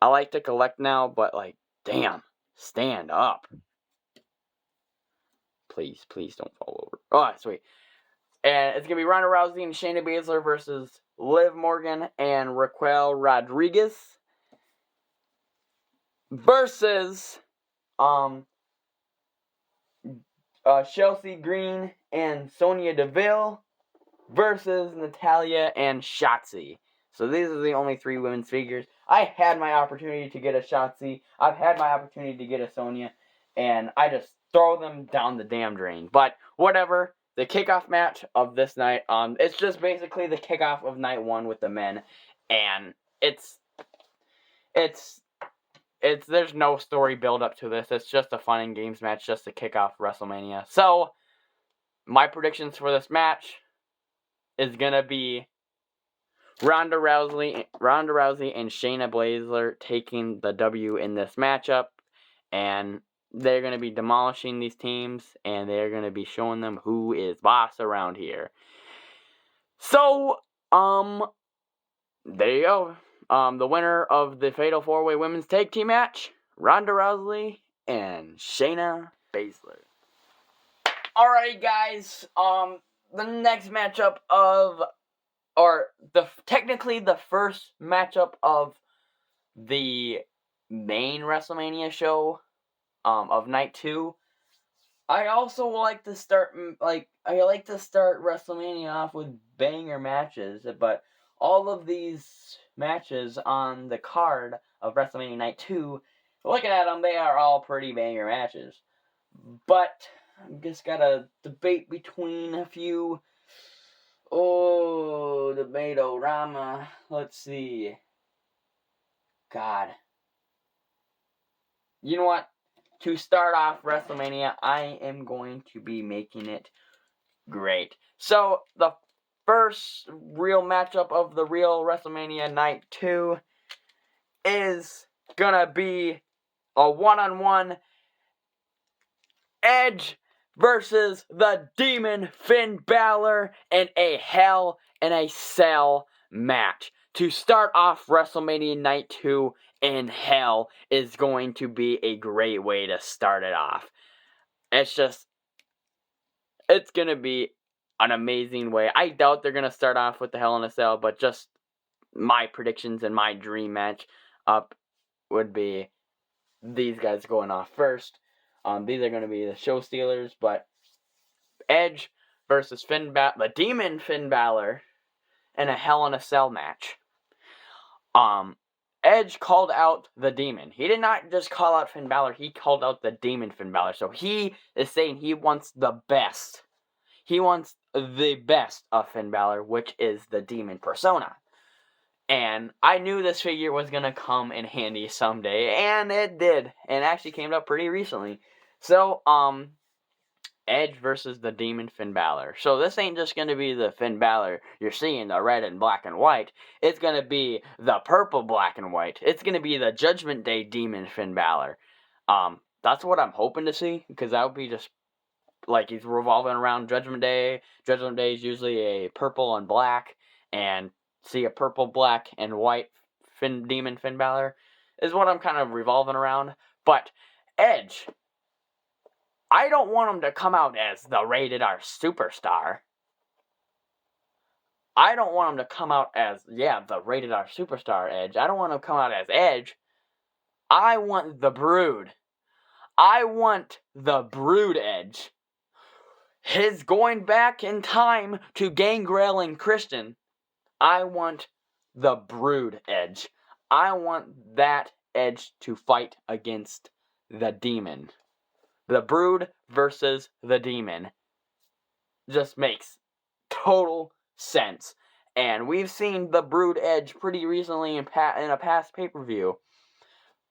I like to collect now, but, like, damn, stand up. Please don't fall over. Oh, sweet. And it's going to be Ronda Rousey and Shayna Baszler versus Liv Morgan and Raquel Rodriguez versus Chelsea Green and Sonya Deville versus Natalya and Shotzi. So these are the only 3 women's figures. I had my opportunity to get a Shotzi. I've had my opportunity to get a Sonya. And I just throw them down the damn drain. But whatever. The kickoff match of this night, it's just basically the kickoff of night 1 with the men. And there's no story build up to this. It's just a fun and games match just to kick off WrestleMania. So, my predictions for this match is going to be Ronda Rousey and Shayna Baszler taking the W in this matchup. And they're going to be demolishing these teams, and they're going to be showing them who is boss around here. So, there you go. The winner of the Fatal 4-Way Women's Tag Team match, Ronda Rousey and Shayna Baszler. Alright, guys. The next matchup technically the first matchup of the main WrestleMania show, of night 2. I also like to start WrestleMania off with banger matches, but all of these matches on the card of WrestleMania Night 2, looking at them, they are all pretty banger matches. But I just gotta debate between a few. Oh, debate-o-rama. Let's see. God. You know what? To start off WrestleMania, I am going to be making it great. So, the first real matchup of the real WrestleMania Night 2 is gonna be a one-on-one Edge versus the Demon Finn Balor in a Hell in a Cell match. To start off WrestleMania Night 2 in Hell is going to be a great way to start it off. It's going to be an amazing way. I doubt they're going to start off with the Hell in a Cell, but just my predictions and my dream match up would be these guys going off first. These are going to be the show stealers, but Edge versus the Demon Finn Balor in a Hell in a Cell match. Edge called out the Demon. He did not just call out Finn Balor, he called out the Demon Finn Balor. So he is saying he wants the best. He wants the best of Finn Balor, which is the Demon persona. And I knew this figure was going to come in handy someday, and it did. And actually came up pretty recently. So, Edge versus the Demon Finn Balor. So this ain't just going to be the Finn Balor you're seeing, the red and black and white. It's going to be the purple, black and white. It's going to be the Judgment Day Demon Finn Balor. That's what I'm hoping to see, because that would be just like he's revolving around Judgment Day. Judgment Day is usually a purple and black, and see a purple, black, and white Demon Finn Balor is what I'm kind of revolving around. But Edge, I don't want him to come out as the Rated R Superstar. I don't want him to come out as, the Rated R Superstar Edge. I don't want him to come out as Edge. I want the Brood. I want the Brood Edge. His going back in time to Gangrel and Christian. I want the Brood Edge. I want that Edge to fight against the Demon. The Brood versus the Demon just makes total sense. And we've seen the Brood Edge pretty recently in a past pay-per-view.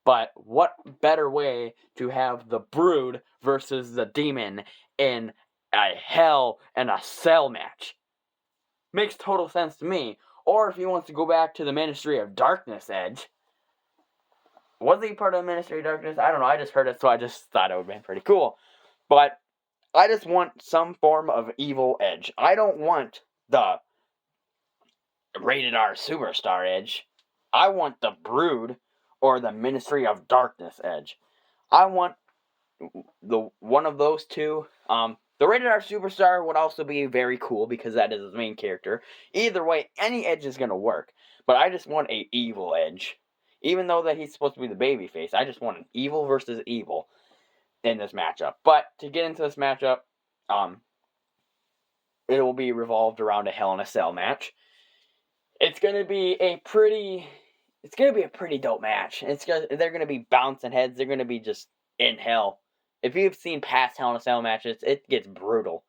But what better way to have the Brood versus the Demon in a Hell in a Cell match? Makes total sense to me. Or if he wants to go back to the Ministry of Darkness Edge. Was he part of the Ministry of Darkness? I don't know. I just heard it, so I just thought it would be pretty cool. But I just want some form of evil Edge. I don't want the Rated R Superstar Edge. I want the Brood or the Ministry of Darkness Edge. I want the one of those two. The Rated R Superstar would also be very cool because that is his main character. Either way, any Edge is going to work. But I just want a evil Edge. Even though that he's supposed to be the babyface, I just want an evil versus evil in this matchup. But to get into this matchup, it will be revolved around a Hell in a Cell match. It's going to be a pretty dope match. They're going to be bouncing heads. They're going to be just in hell. If you've seen past Hell in a Cell matches, it gets brutal.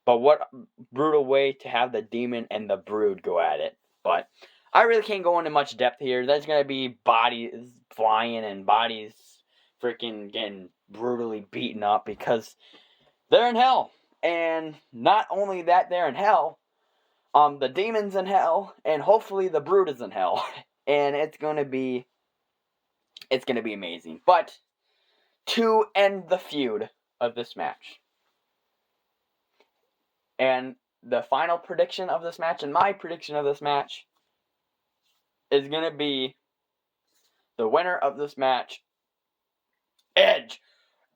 But what brutal way to have the Demon and the Brood go at it. But I really can't go into much depth here. There's going to be bodies flying and bodies freaking getting brutally beaten up because they're in hell. And not only that they're in hell, the Demon's in hell, and hopefully the Brood is in hell. And it's going to be amazing. But to end the feud of this match. And the final prediction of this match, and my prediction of this match, is going to be the winner of this match, Edge.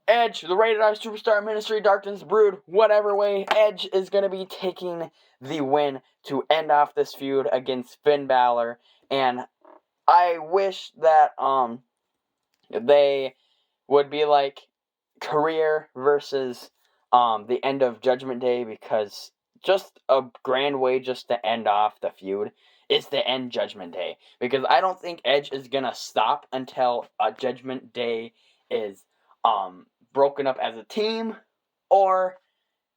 Edge, the Rated R Superstar Ministry, Darkness Brood, whatever way, Edge is going to be taking the win to end off this feud against Finn Balor. And I wish that they would be like career versus the end of Judgment Day, because just a grand way just to end off the feud is to end Judgment Day, because I don't think Edge is gonna stop until Judgment Day is broken up as a team or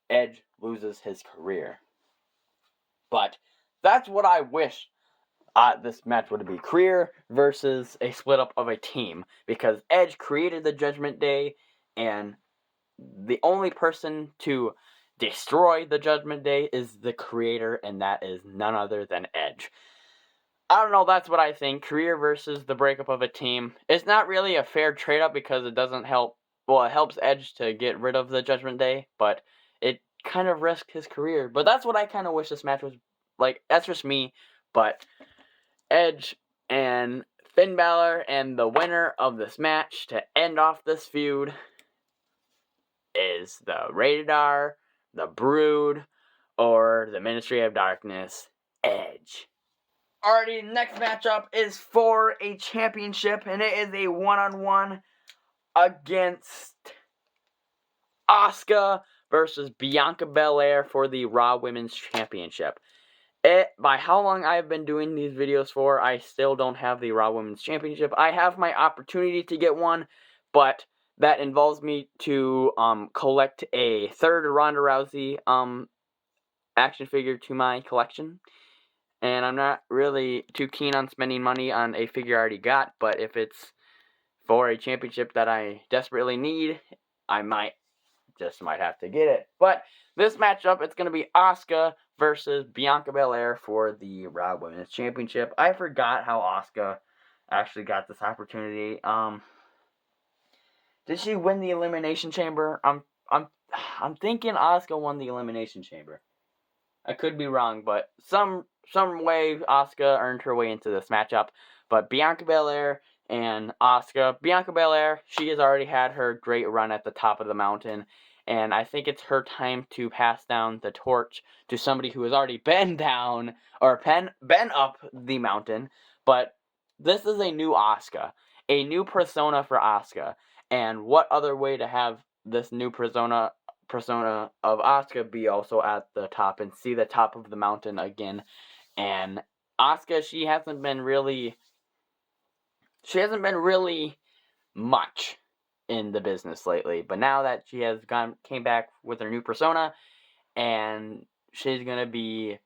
Edge loses his career. But that's what I wish this match would be, career versus a split up of a team, because Edge created the Judgment Day, and the only person to destroy the Judgment Day is the creator, and that is none other than Edge. I don't know, that's what I think. Career versus the breakup of a team. It's not really a fair trade-up because it doesn't help. Well, it helps Edge to get rid of the Judgment Day, but it kind of risked his career. But that's what I kind of wish this match was like. That's just me. But Edge and Finn Balor, and the winner of this match to end off this feud is the Rated R, the Brood, or the Ministry of Darkness, Edge. Alrighty, next matchup is for a championship, and it is a one-on-one against Asuka versus Bianca Belair for the Raw Women's Championship. By how long I've been doing these videos for, I still don't have the Raw Women's Championship. I have my opportunity to get one, but that involves me to collect a third Ronda Rousey action figure to my collection. And I'm not really too keen on spending money on a figure I already got, but if it's for a championship that I desperately need, I might have to get it. But this matchup, it's going to be Asuka versus Bianca Belair for the Raw Women's Championship. I forgot how Asuka actually got this opportunity. Did she win the Elimination Chamber? I'm thinking Asuka won the Elimination Chamber. I could be wrong, but some way Asuka earned her way into this matchup. But Bianca Belair and Asuka. Bianca Belair, she has already had her great run at the top of the mountain, and I think it's her time to pass down the torch to somebody who has already been down, or been up the mountain. But this is a new Asuka, a new persona for Asuka. And what other way to have this new persona of Asuka be also at the top and see the top of the mountain again. And Asuka, she hasn't been really much in the business lately, but now that she has came back with her new persona, and she's gonna be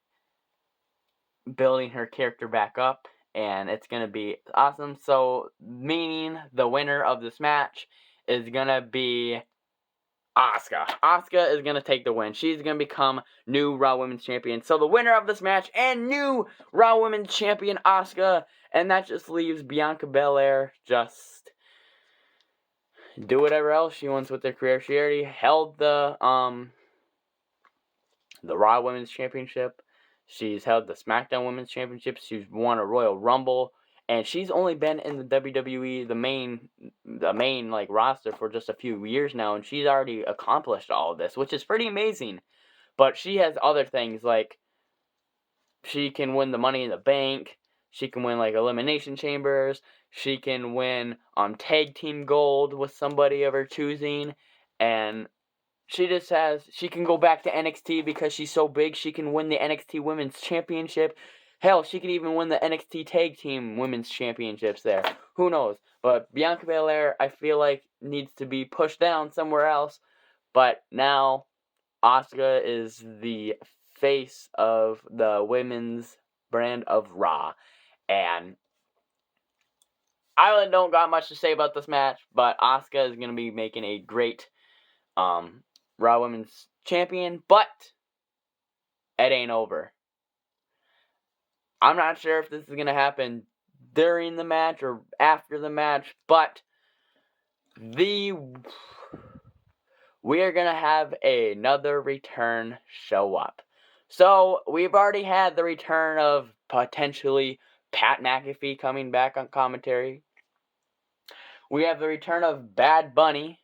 building her character back up, and it's gonna be awesome. So, meaning the winner of this match is gonna be Asuka. Asuka is going to take the win. She's going to become new Raw Women's Champion. So the winner of this match and new Raw Women's Champion, Asuka. And that just leaves Bianca Belair just do whatever else she wants with her career. She already held the Raw Women's Championship. She's held the SmackDown Women's Championship. She's won a Royal Rumble. And she's only been in the WWE, the main like roster for just a few years now, and she's already accomplished all of this, which is pretty amazing. But she has other things, like she can win the Money in the Bank, she can win like Elimination Chambers, she can win tag team gold with somebody of her choosing, and she can go back to NXT because she's so big. She can win the NXT Women's Championship. Hell, she could even win the NXT Tag Team Women's Championships there. Who knows? But Bianca Belair, I feel like, needs to be pushed down somewhere else. But now, Asuka is the face of the women's brand of Raw. And I really don't got much to say about this match, but Asuka is going to be making a great Raw Women's Champion. But it ain't over. I'm not sure if this is going to happen during the match or after the match, but we are going to have another return show up. So, we've already had the return of potentially Pat McAfee coming back on commentary. We have the return of Bad Bunny.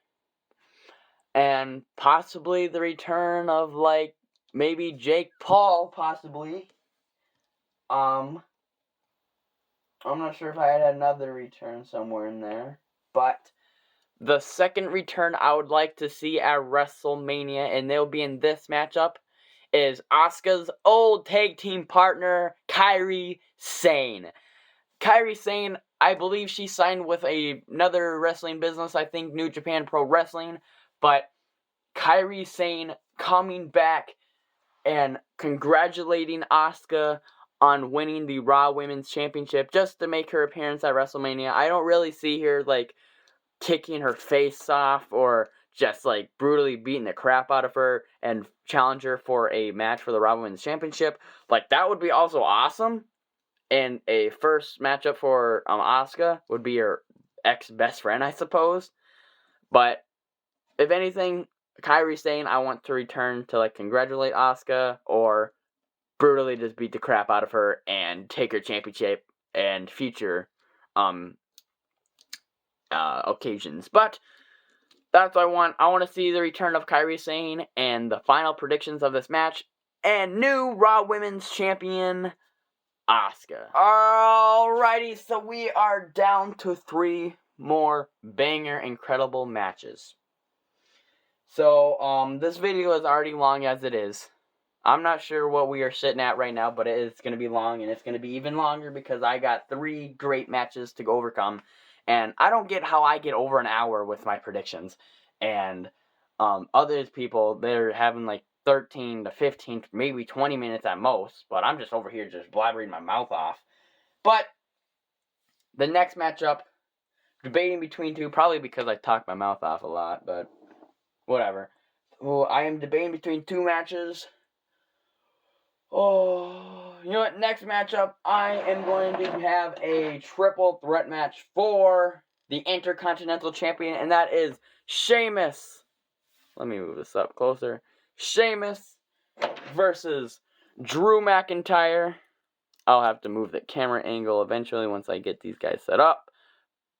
And possibly the return of, like, maybe Jake Paul, possibly. I'm not sure if I had another return somewhere in there. But the second return I would like to see at WrestleMania, and they'll be in this matchup, is Asuka's old tag team partner, Kairi Sane. Kairi Sane, I believe she signed with another wrestling business, I think New Japan Pro Wrestling, but Kairi Sane coming back and congratulating Asuka on winning the Raw Women's Championship just to make her appearance at WrestleMania. I don't really see her, like, kicking her face off or just, like, brutally beating the crap out of her and challenge her for a match for the Raw Women's Championship. Like, that would be also awesome. And a first matchup for Asuka would be her ex-best friend, I suppose. But if anything, Kairi Sane, I want to return to, like, congratulate Asuka or brutally just beat the crap out of her and take her championship and future occasions. But that's what I want. I want to see the return of Kairi Sane and the final predictions of this match and new Raw Women's Champion Asuka. Alrighty, so we are down to 3 more banger incredible matches. So, this video is already long as it is. I'm not sure what we are sitting at right now, but it's going to be long, and it's going to be even longer because I got 3 great matches to overcome. And I don't get how I get over an hour with my predictions. And other people, they're having like 13 to 15, maybe 20 minutes at most. But I'm just over here just blabbering my mouth off. But the next matchup, debating between 2, probably because I talk my mouth off a lot, but whatever. Well, I am debating between 2 matches. Oh, you know what? Next matchup, I am going to have a triple threat match for the Intercontinental Champion, and that is Sheamus. Let me move this up closer. Sheamus versus Drew McIntyre. I'll have to move the camera angle eventually once I get these guys set up.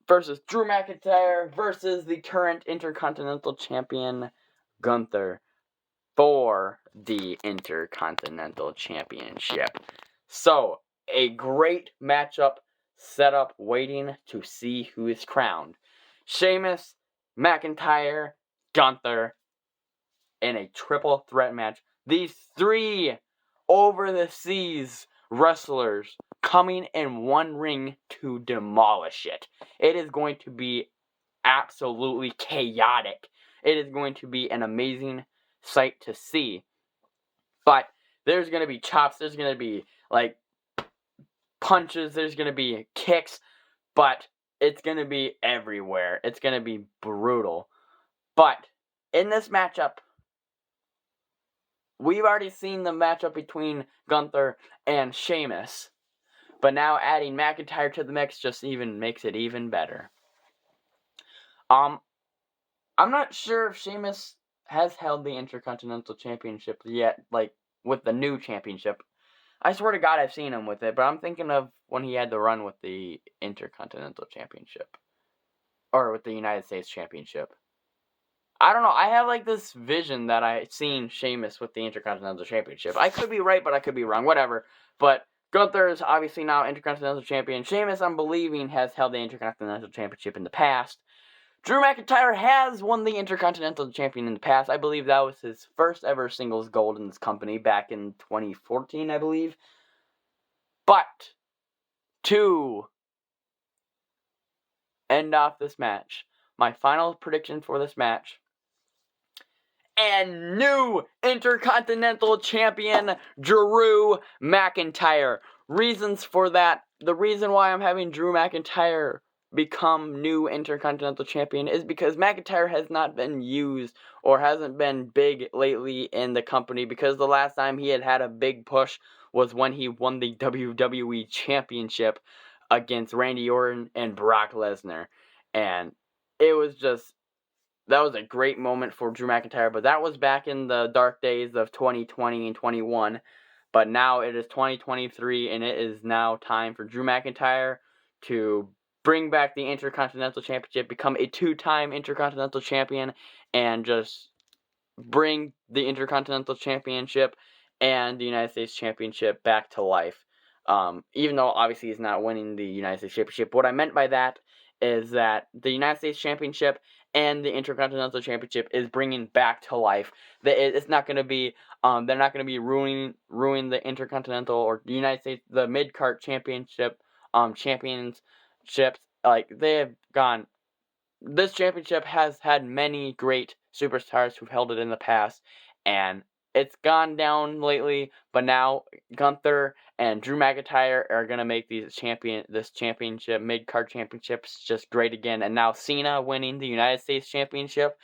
Versus Drew McIntyre versus the current Intercontinental Champion, Gunther, for the Intercontinental Championship. So, a great matchup set up waiting to see who is crowned. Sheamus, McIntyre, Gunther in a triple threat match. These 3 over-the-seas wrestlers coming in one ring to demolish it. It is going to be absolutely chaotic. It is going to be an amazing sight to see. But there's going to be chops, there's going to be like punches, there's going to be kicks, but it's going to be everywhere. It's going to be brutal. But in this matchup, we've already seen the matchup between Gunther and Sheamus. But now adding McIntyre to the mix just even makes it even better. I'm not sure if Sheamus has held the Intercontinental Championship yet, like, with the new championship. I swear to God I've seen him with it, but I'm thinking of when he had the run with the Intercontinental Championship. Or with the United States Championship. I don't know, I have, like, this vision that I've seen Sheamus with the Intercontinental Championship. I could be right, but I could be wrong, whatever. But Gunther is obviously now Intercontinental Champion. Sheamus, I'm believing, has held the Intercontinental Championship in the past. Drew McIntyre has won the Intercontinental Champion in the past. I believe that was his first ever singles gold in this company back in 2014, I believe. But to end off this match, my final prediction for this match, and new Intercontinental Champion Drew McIntyre. Reasons for that. The reason why I'm having Drew McIntyre become new Intercontinental Champion is because McIntyre has not been used or hasn't been big lately in the company, because the last time he had a big push was when he won the WWE Championship against Randy Orton and Brock Lesnar. And it was just, that was a great moment for Drew McIntyre, but that was back in the dark days of 2020 and 21. But now it is 2023, and it is now time for Drew McIntyre to bring back the Intercontinental Championship, become a 2-time Intercontinental Champion, and just bring the Intercontinental Championship and the United States Championship back to life. Even though obviously he's not winning the United States Championship. What I meant by that is that the United States Championship and the Intercontinental Championship is bringing back to life. It's not going to be, they're not going to be ruining the Intercontinental or the United States, the mid-card championship, championships. Like, they have gone, this championship has had many great superstars who've held it in the past, and it's gone down lately, but now Gunther and Drew McIntyre are going to make this championship, mid-card championships, just great again. And now Cena winning the United States Championship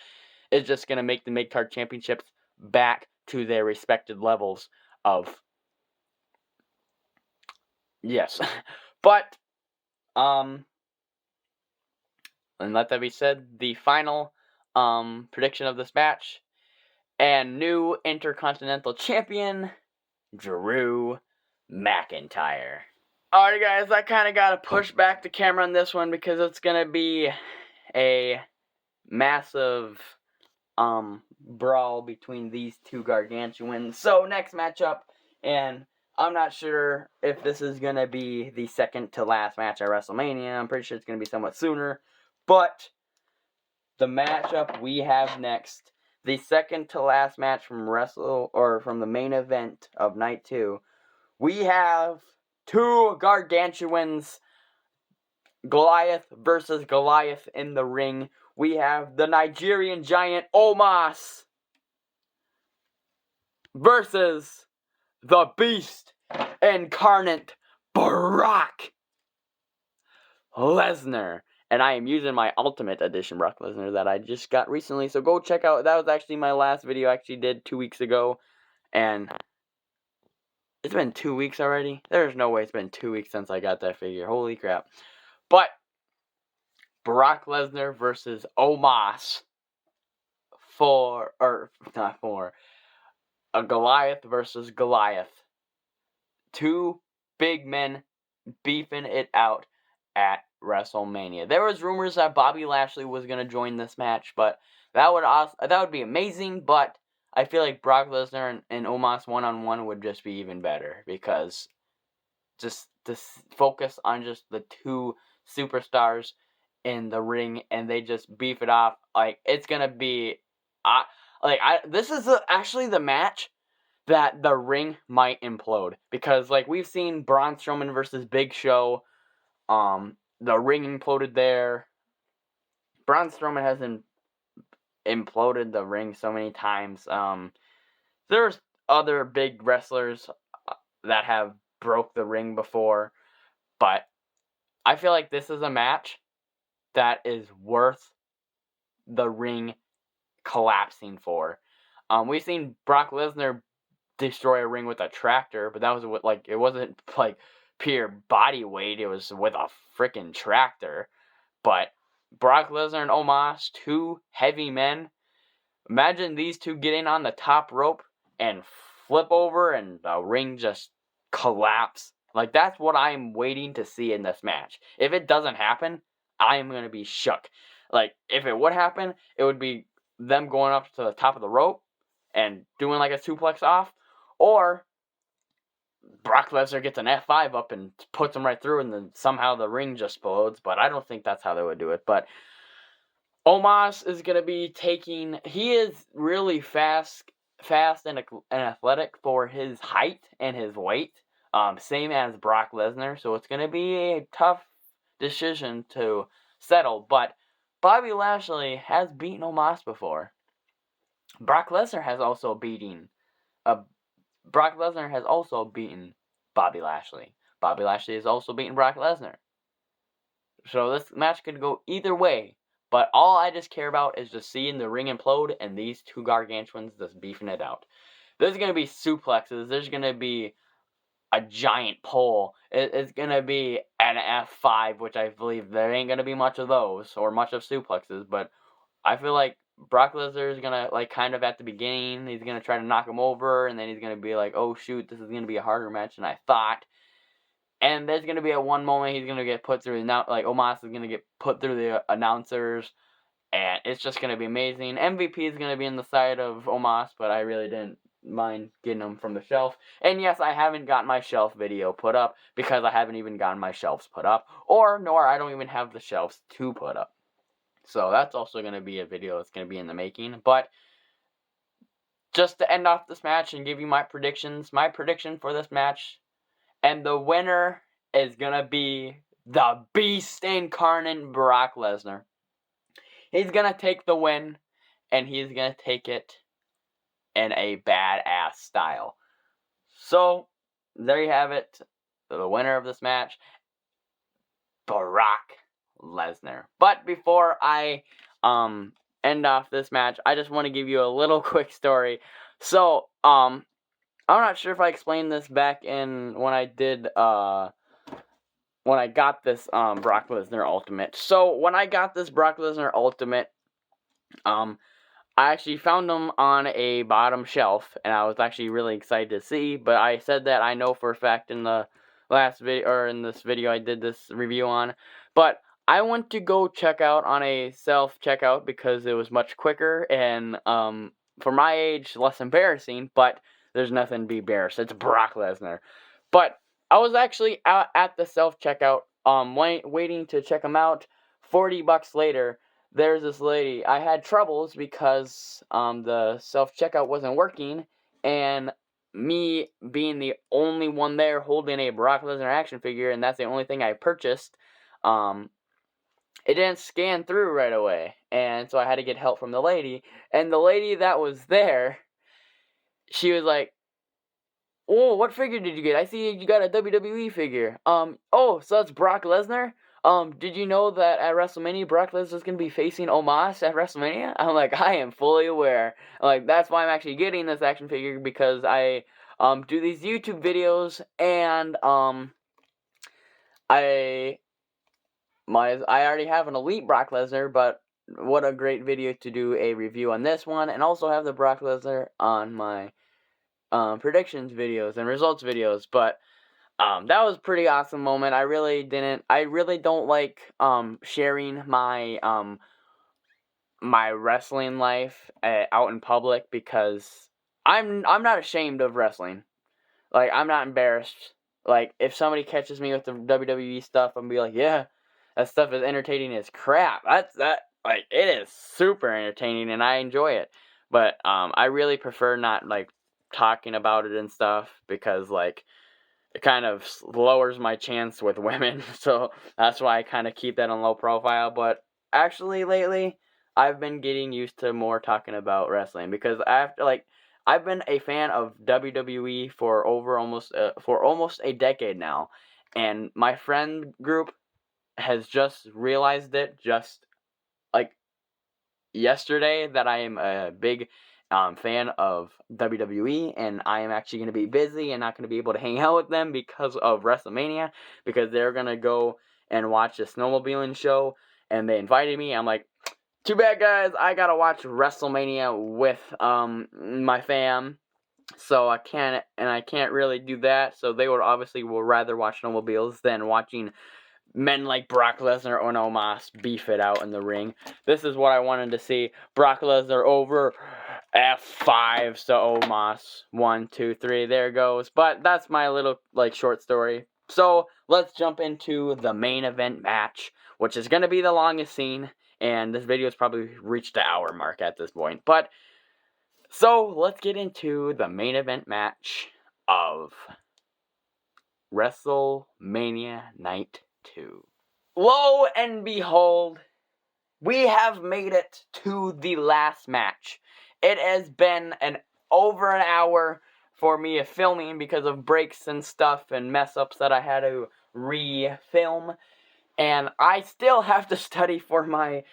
is just going to make the mid-card championships back to their respected levels of, yes. But, and let that be said, the final prediction of this match, and new Intercontinental Champion, Drew McIntyre. Alright guys, I kind of got to push back the camera on this one because it's going to be a massive brawl between these two gargantuans. So next matchup, and I'm not sure if this is going to be the second to last match at WrestleMania. I'm pretty sure it's going to be somewhat sooner. But the matchup we have next, the second to last match from from the main event of night 2, we have two gargantuans, Goliath versus Goliath in the ring. We have the Nigerian giant Omos versus the Beast incarnate Brock Lesnar. And I am using my Ultimate Edition Brock Lesnar that I just got recently. So go check out. That was actually my last video I actually did 2 weeks ago. And it's been 2 weeks already. There's no way it's been 2 weeks since I got that figure. Holy crap. But Brock Lesnar versus Omos a Goliath versus Goliath. Two big men beefing it out at WrestleMania. There was rumors that Bobby Lashley was going to join this match, but that would be amazing, but I feel like Brock Lesnar and Omos one-on-one would just be even better, because just to focus on just the two superstars in the ring and they just beef it off. Like, it's going to be this is actually the match that the ring might implode, because like we've seen Braun Strowman versus Big Show, the ring imploded there. Braun Strowman hasn't imploded the ring so many times. There's other big wrestlers that have broke the ring before, but I feel like this is a match that is worth the ring collapsing for. We've seen Brock Lesnar destroy a ring with a tractor, but that was it wasn't like pure body weight, it was with a freaking tractor. But Brock Lesnar and Omos, two heavy men, imagine these two getting on the top rope and flip over and the ring just collapse. Like, that's what I'm waiting to see in this match. If it doesn't happen, I'm going to be shook. Like, if it would happen, it would be them going up to the top of the rope and doing like a suplex off, or Brock Lesnar gets an F5 up and puts him right through, and then somehow the ring just explodes. But I don't think that's how they would do it. But Omos is going to be he is really fast and athletic for his height and his weight. Same as Brock Lesnar. So it's going to be a tough decision to settle. But Bobby Lashley has beaten Omos before. Brock Lesnar has also beaten Bobby Lashley. Bobby Lashley has also beaten Brock Lesnar. So this match could go either way. But all I just care about is just seeing the ring implode and these two gargantuans just beefing it out. There's going to be suplexes. There's going to be a giant pole. It's gonna be an F5, which I believe there ain't gonna be much of those, or much of suplexes, but I feel like Brock Lesnar is gonna, like, kind of at the beginning, he's gonna try to knock him over, and then he's gonna be like, oh shoot, this is gonna be a harder match than I thought. And there's gonna be at one moment he's gonna get put through, like, Omos is gonna get put through the announcers, and it's just gonna be amazing. MVP is gonna be in the side of Omos, but I really didn't mind getting him from the shelf. And yes, I haven't got my shelf video put up, because I haven't even gotten my shelves put up, nor I don't even have the shelves to put up. So that's also going to be a video that's going to be in the making. But just to end off this match and give you my predictions, my prediction for this match, and the winner is going to be the Beast Incarnate, Brock Lesnar. He's going to take the win, and he's going to take it in a badass style. So, there you have it. The winner of this match, Brock Lesnar. But before I end off this match, I just want to give you a little quick story. So, I'm not sure if I explained this back in when I did when I got this Brock Lesnar Ultimate. So, when I got this Brock Lesnar Ultimate, I actually found them on a bottom shelf, and I was actually really excited to see, but I said that I know for a fact in the last video, or in this video I did this review on, but I went to go check out on a self-checkout because it was much quicker and, for my age, less embarrassing, but there's nothing to be embarrassed. It's Brock Lesnar. But I was actually out at the self-checkout, waiting to check them out. $40 later, there's this lady. I had troubles because, the self-checkout wasn't working, and me being the only one there holding a Brock Lesnar action figure, and that's the only thing I purchased, it didn't scan through right away, and so I had to get help from the lady, and the lady that was there, she was like, oh, what figure did you get? I see you got a WWE figure. Oh, so that's Brock Lesnar? Did you know that at WrestleMania, Brock Lesnar's gonna be facing Omos at WrestleMania? I'm like, I am fully aware. I'm like, that's why I'm actually getting this action figure, because I, do these YouTube videos, and, I already have an Elite Brock Lesnar, but what a great video to do a review on this one, and also have the Brock Lesnar on my predictions videos and results videos. But that was a pretty awesome moment. I really don't like sharing my my wrestling life out in public, because I'm not ashamed of wrestling. Like, I'm not embarrassed. Like, if somebody catches me with the WWE stuff, I'm gonna be like, yeah, that stuff is entertaining as crap. Like, it is super entertaining, and I enjoy it. But, I really prefer not, like, talking about it and stuff, because, like, it kind of lowers my chance with women. So, that's why I kind of keep that on low profile. But, actually, lately, I've been getting used to more talking about wrestling, because I've been a fan of WWE for almost a decade now, and my friend group has just realized it just like yesterday that I am a big fan of WWE, and I am actually going to be busy and not going to be able to hang out with them because of WrestleMania, because they're going to go and watch the snowmobiling show, and they invited me. I'm like, too bad, guys, I gotta watch WrestleMania with my fam, so I can't really do that. So they would rather watch snowmobiles than watching men like Brock Lesnar or Omos beef it out in the ring. This is what I wanted to see. Brock Lesnar over F5, so Omos 1, 2, 3, there goes. But that's my little short story. So let's jump into the main event match, which is gonna be the longest scene. And this video has probably reached the hour mark at this point. But, so, let's get into the main event match of WrestleMania Night 2. Lo and behold, we have made it to the last match. It has been over an hour for me filming because of breaks and stuff and mess-ups that I had to re-film. And I still have to study for my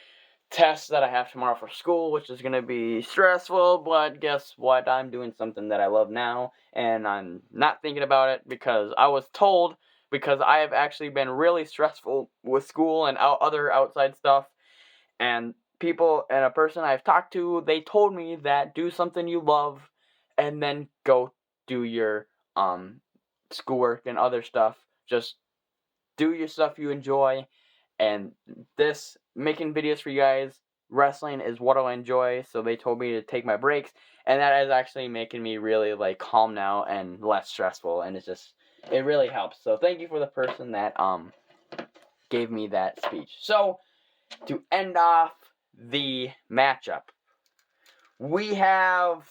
test that I have tomorrow for school, which is going to be stressful, but guess what? I'm doing something that I love now, and I'm not thinking about it because I was told, because I have actually been really stressful with school and other outside stuff, and people and a person I've talked to, they told me that do something you love and then go do your schoolwork and other stuff. Just do your stuff you enjoy, and this making videos for you guys, wrestling is what I enjoy, so they told me to take my breaks, and that is actually making me really like calm now and less stressful, and it really helps. So thank you for the person that gave me that speech. So to end off the matchup, we have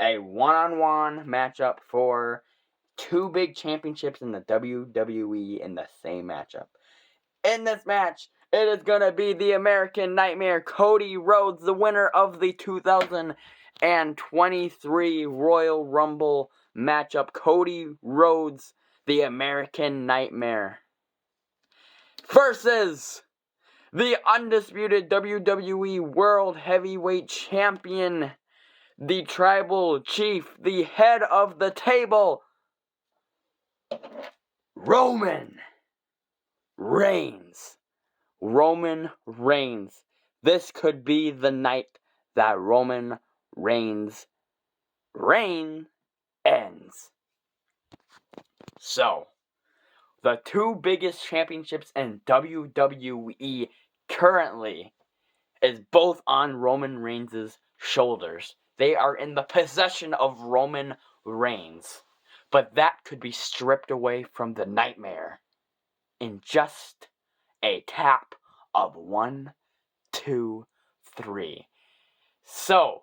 a one-on-one matchup for 2 big championships in the WWE in the same matchup. In this match, it is going to be the American Nightmare, Cody Rhodes, the winner of the 2023 Royal Rumble matchup. Cody Rhodes, the American Nightmare, versus the undisputed WWE World Heavyweight Champion, the Tribal Chief, the head of the table, Roman Reigns. Roman Reigns. This could be the night that Roman Reigns' reign ends. So, the 2 biggest championships in WWE currently is both on Roman Reigns' shoulders. They are in the possession of Roman Reigns. But that could be stripped away from the Nightmare in just a tap of 1, 2, 3. So,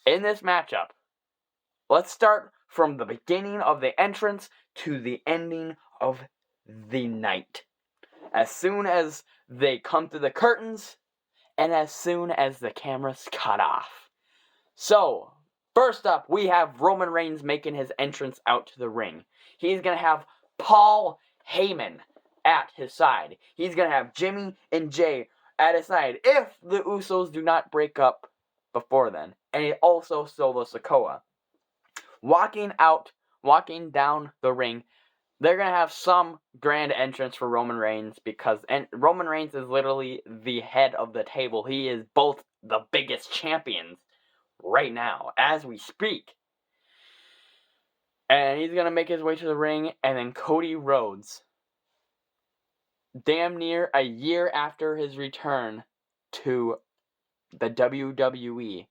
in this matchup, let's start from the beginning of the entrance to the ending of the night. As soon as they come through the curtains, and as soon as the cameras cut off. So, first up, we have Roman Reigns making his entrance out to the ring. He's going to have Paul Heyman at his side. He's going to have Jimmy and Jay at his side if the Usos do not break up before then. And also Solo Sikoa. Walking down the ring, they're going to have some grand entrance for Roman Reigns because Roman Reigns is literally the head of the table. He is both the biggest champions right now, as we speak. And he's going to make his way to the ring, and then Cody Rhodes, damn near a year after his return to the WWE,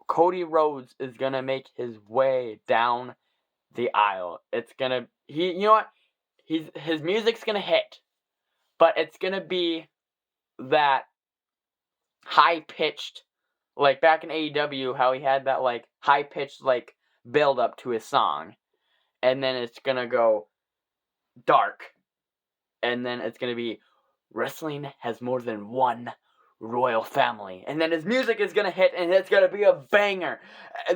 Cody Rhodes is going to make his way down the aisle. You know what? His music's going to hit, but it's going to be that high-pitched, like back in AEW, how he had that like high-pitched like build-up to his song, and then it's going to go dark, and then it's going to be wrestling has more than one royal family, and then his music is going to hit, and it's going to be a banger.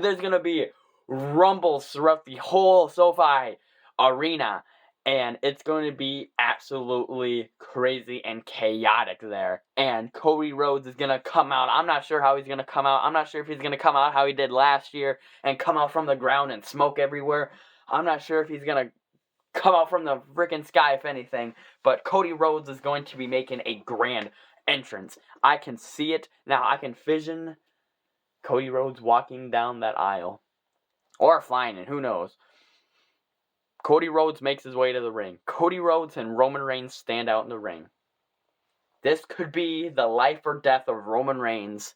There's going to be rumbles throughout the whole SoFi arena, and it's going to be absolutely crazy and chaotic there. And Cody Rhodes is going to come out. I'm not sure how he's going to come out. I'm not sure if he's going to come out how he did last year and come out from the ground and smoke everywhere. I'm not sure if he's going to come out from the freaking sky, if anything. But Cody Rhodes is going to be making a grand entrance. I can see it now. I can vision Cody Rhodes walking down that aisle. Or flying in, who knows. Cody Rhodes makes his way to the ring. Cody Rhodes and Roman Reigns stand out in the ring. This could be the life or death of Roman Reigns.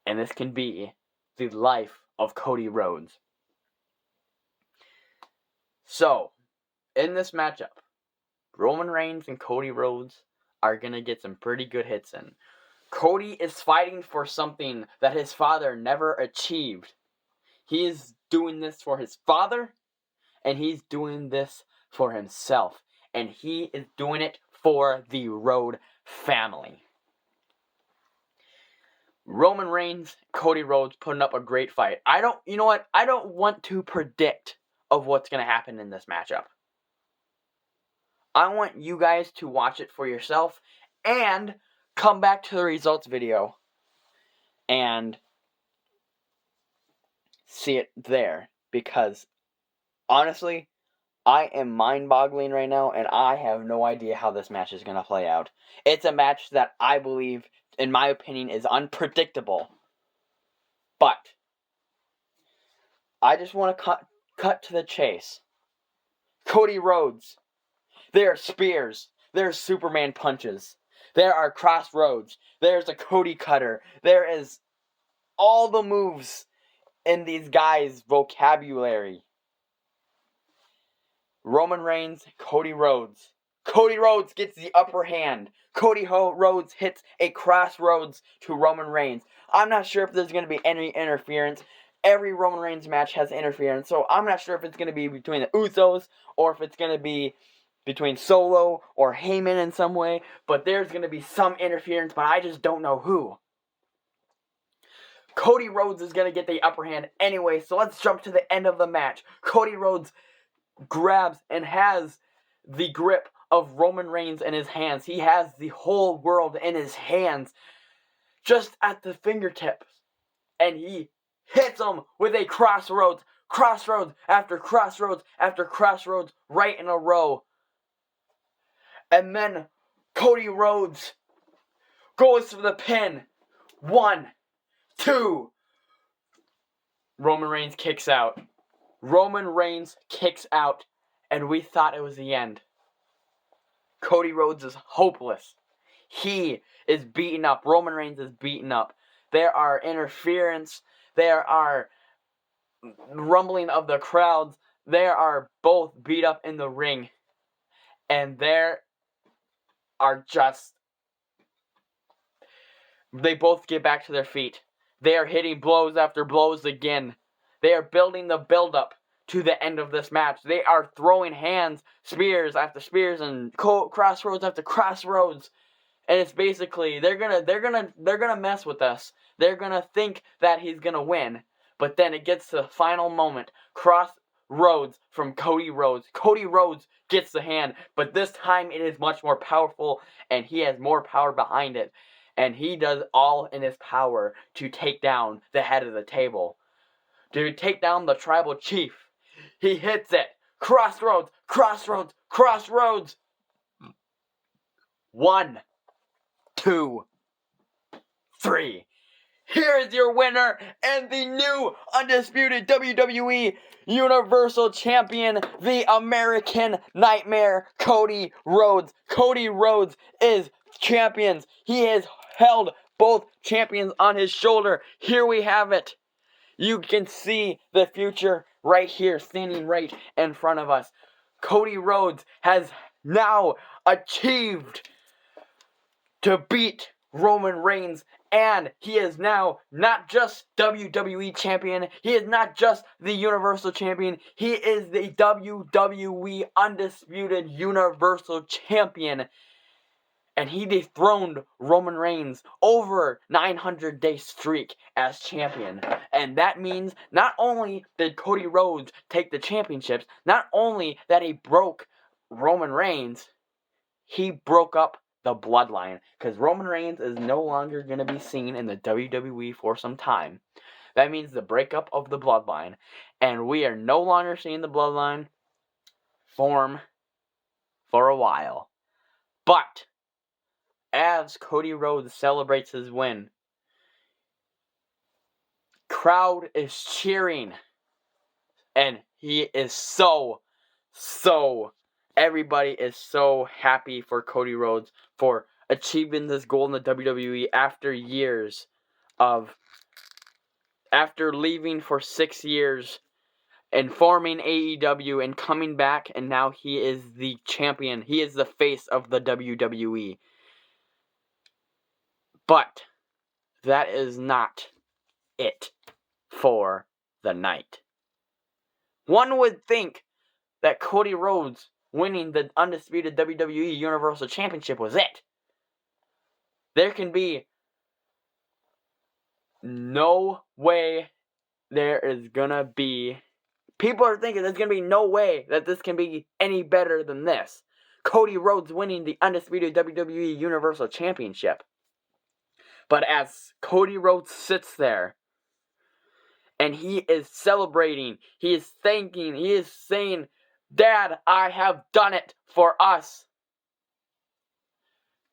And this can be the life of Cody Rhodes. So, in this matchup, Roman Reigns and Cody Rhodes are going to get some pretty good hits in. Cody is fighting for something that his father never achieved. He is doing this for his father, and he's doing this for himself. And he is doing it for the Road family. Roman Reigns, Cody Rhodes putting up a great fight. I don't want to predict of what's going to happen in this matchup. I want you guys to watch it for yourself and come back to the results video and see it there, because honestly, I am mind-boggling right now, and I have no idea how this match is going to play out. It's a match that I believe, in my opinion, is unpredictable. But I just want to cut to the chase. Cody Rhodes. There are spears. There are Superman punches. There are crossroads. There's a Cody cutter. There is all the moves in these guys' vocabulary. Roman Reigns, Cody Rhodes. Cody Rhodes gets the upper hand. Cody Rhodes hits a crossroads to Roman Reigns. I'm not sure if there's going to be any interference. Every Roman Reigns match has interference, so I'm not sure if it's going to be between the Usos or if it's going to be between Solo or Heyman in some way, but there's going to be some interference, but I just don't know who. Cody Rhodes is going to get the upper hand anyway, so let's jump to the end of the match. Cody Rhodes grabs and has the grip of Roman Reigns in his hands. He has the whole world in his hands, just at the fingertips. And he hits him with a crossroads after crossroads after crossroads right in a row. And then Cody Rhodes goes for the pin. 1, 2. Roman Reigns kicks out. Roman Reigns kicks out, and we thought it was the end. Cody Rhodes is hopeless. He is beaten up. Roman Reigns is beaten up. There are interference. There are rumbling of the crowds. They are both beat up in the ring. And there are just... They both get back to their feet. They are hitting blows after blows again. They are building the build-up to the end of this match. They are throwing hands, spears after spears, and crossroads after crossroads. And it's basically they're gonna mess with us. They're gonna think that he's gonna win, but then it gets to the final moment. Crossroads from Cody Rhodes. Cody Rhodes gets the hand, but this time it is much more powerful, and he has more power behind it. And he does all in his power to take down the head of the table. To take down the tribal chief. He hits it. Crossroads, crossroads, crossroads. 1, 2, 3. Here is your winner and the new undisputed WWE Universal Champion, the American Nightmare, Cody Rhodes. Cody Rhodes is champion. He has held both champions on his shoulder. Here we have it. You can see the future right here, standing right in front of us. Cody Rhodes has now achieved to beat Roman Reigns, and he is now not just WWE Champion, he is not just the Universal Champion, he is the WWE Undisputed Universal Champion. And he dethroned Roman Reigns over 900-day streak as champion. And that means not only did Cody Rhodes take the championships, not only that he broke Roman Reigns, he broke up the bloodline. Because Roman Reigns is no longer going to be seen in the WWE for some time. That means the breakup of the bloodline. And we are no longer seeing the bloodline form for a while. But as Cody Rhodes celebrates his win, crowd is cheering, and he is everybody is so happy for Cody Rhodes for achieving this goal in the WWE after leaving for 6 years and forming AEW and coming back, and now he is the champion. He is the face of the WWE. But that is not it for the night. One would think that Cody Rhodes winning the undisputed WWE Universal Championship was it. There can be no way there is gonna be... People are thinking there's gonna be no way that this can be any better than this. Cody Rhodes winning the undisputed WWE Universal Championship. But as Cody Rhodes sits there, and he is celebrating, he is thanking, he is saying, "Dad, I have done it for us."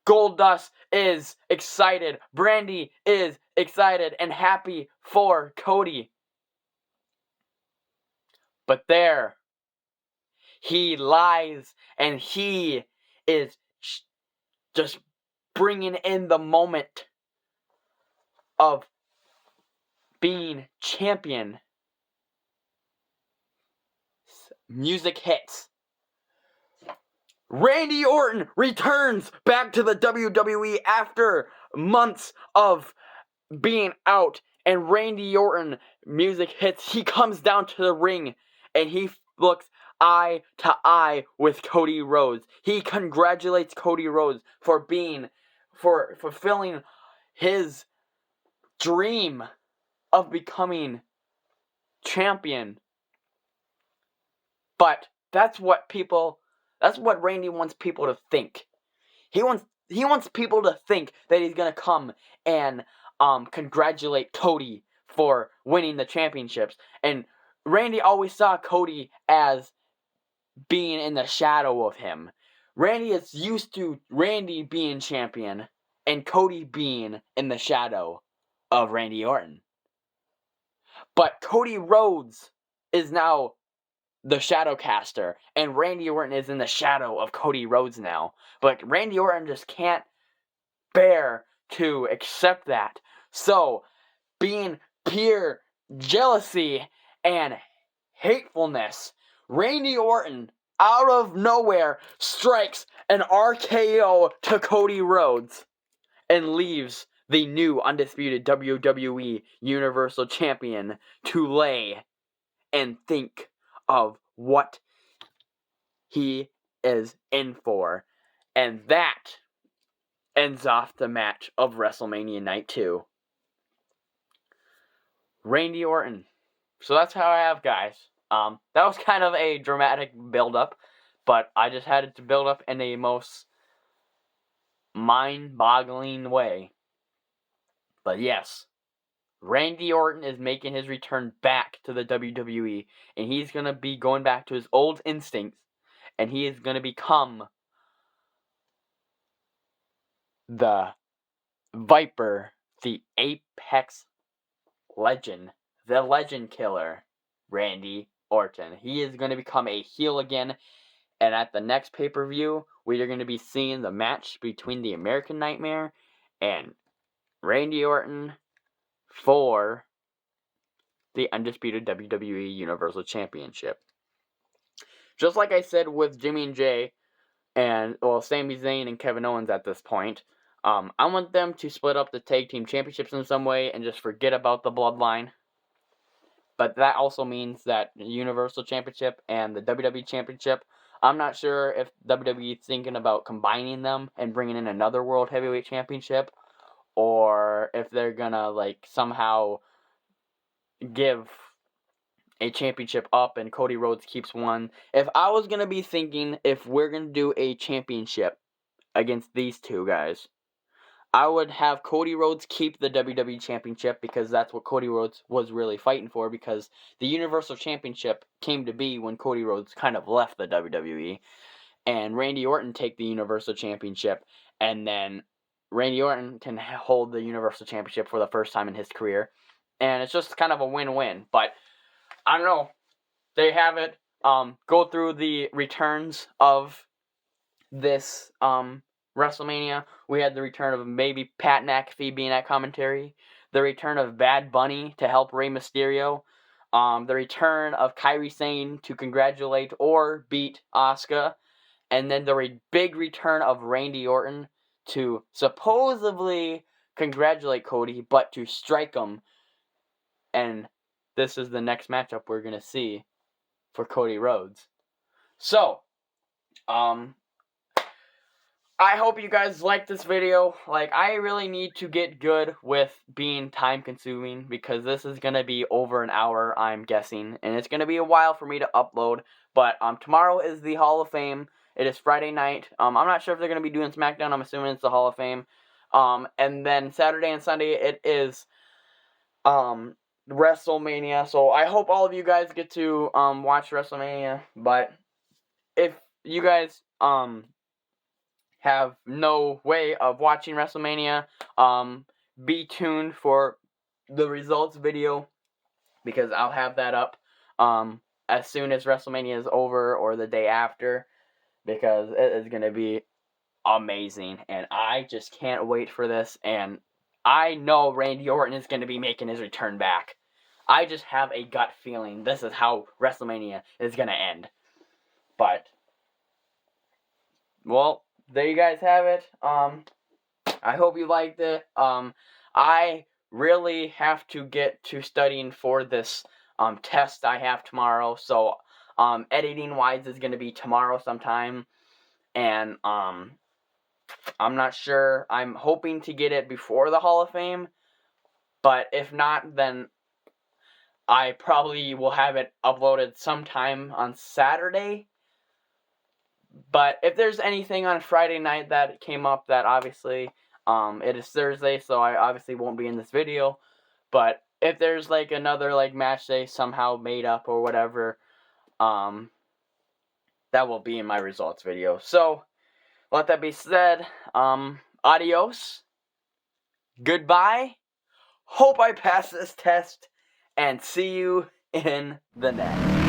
Goldust is excited. Brandy is excited and happy for Cody. But there, he lies, and he is just bringing in the moment of being champion. Music hits. Randy Orton returns back to the WWE after months of being out, and Randy Orton, music hits. He comes down to the ring, and he looks eye to eye with Cody Rhodes. He congratulates Cody Rhodes for fulfilling his dream of becoming champion. But that's what Randy wants people to think. He wants people to think that he's gonna come and congratulate Cody for winning the championships. And Randy always saw Cody as being in the shadow of him. Randy is used to Randy being champion and Cody being in the shadow of Randy Orton. But Cody Rhodes is now the Shadowcaster, and Randy Orton is in the shadow of Cody Rhodes now. But Randy Orton just can't bear to accept that. So, being pure jealousy and hatefulness, Randy Orton, out of nowhere, strikes an RKO to Cody Rhodes and leaves the new undisputed WWE Universal Champion to lay and think of what he is in for. And that ends off the match of WrestleMania Night 2. Randy Orton. So that's how I have, guys. That was kind of a dramatic build-up, but I just had it to build up in a most mind-boggling way. But yes, Randy Orton is making his return back to the WWE, and he's going to be going back to his old instincts, and he is going to become the Viper, the Apex Legend, the Legend Killer, Randy Orton. He is going to become a heel again, and at the next pay-per-view, we are going to be seeing the match between the American Nightmare and Randy Orton for the undisputed WWE Universal Championship. Just like I said with Jimmy and Jay, and, well, Sami Zayn and Kevin Owens at this point, I want them to split up the tag team championships in some way and just forget about the bloodline. But that also means that the Universal Championship and the WWE Championship, I'm not sure if WWE is thinking about combining them and bringing in another World Heavyweight Championship, or if they're gonna, like, somehow give a championship up and Cody Rhodes keeps one. If I was gonna be thinking if we're gonna do a championship against these two guys, I would have Cody Rhodes keep the WWE Championship, because that's what Cody Rhodes was really fighting for, because the Universal Championship came to be when Cody Rhodes kind of left the WWE, and Randy Orton take the Universal Championship, and then Randy Orton can hold the Universal Championship for the first time in his career, and it's just kind of a win-win. But I don't know. There you have it. Go through the returns of this WrestleMania. We had the return of maybe Pat McAfee being at commentary, the return of Bad Bunny to help Rey Mysterio, the return of Kairi Sane to congratulate or beat Asuka, and then the big return of Randy Orton to supposedly congratulate Cody, but to strike him. And this is the next matchup we're going to see for Cody Rhodes. So, I hope you guys like this video. Like, I really need to get good with being time consuming, because this is going to be over an hour, I'm guessing. And it's going to be a while for me to upload. But tomorrow is the Hall of Fame. It is Friday night. I'm not sure if they're going to be doing SmackDown. I'm assuming it's the Hall of Fame. And then Saturday and Sunday, it is WrestleMania. So I hope all of you guys get to watch WrestleMania. But if you guys have no way of watching WrestleMania, be tuned for the results video, because I'll have that up as soon as WrestleMania is over or the day after, because it is going to be amazing, and I just can't wait for this, and I know Randy Orton is going to be making his return back. I just have a gut feeling this is how WrestleMania is going to end. But, well, there you guys have it. I hope you liked it. I really have to get to studying for this test I have tomorrow. So editing wise is going to be tomorrow sometime, and I'm not sure. I'm hoping to get it before the Hall of Fame, but if not, then I probably will have it uploaded sometime on Saturday. But if there's anything on Friday night that came up, that obviously it is Thursday, so I obviously won't be in this video. But if there's like another like match they somehow made up or whatever, that will be in my results video. So let that be said, adios, goodbye, hope I pass this test, and see you in the next.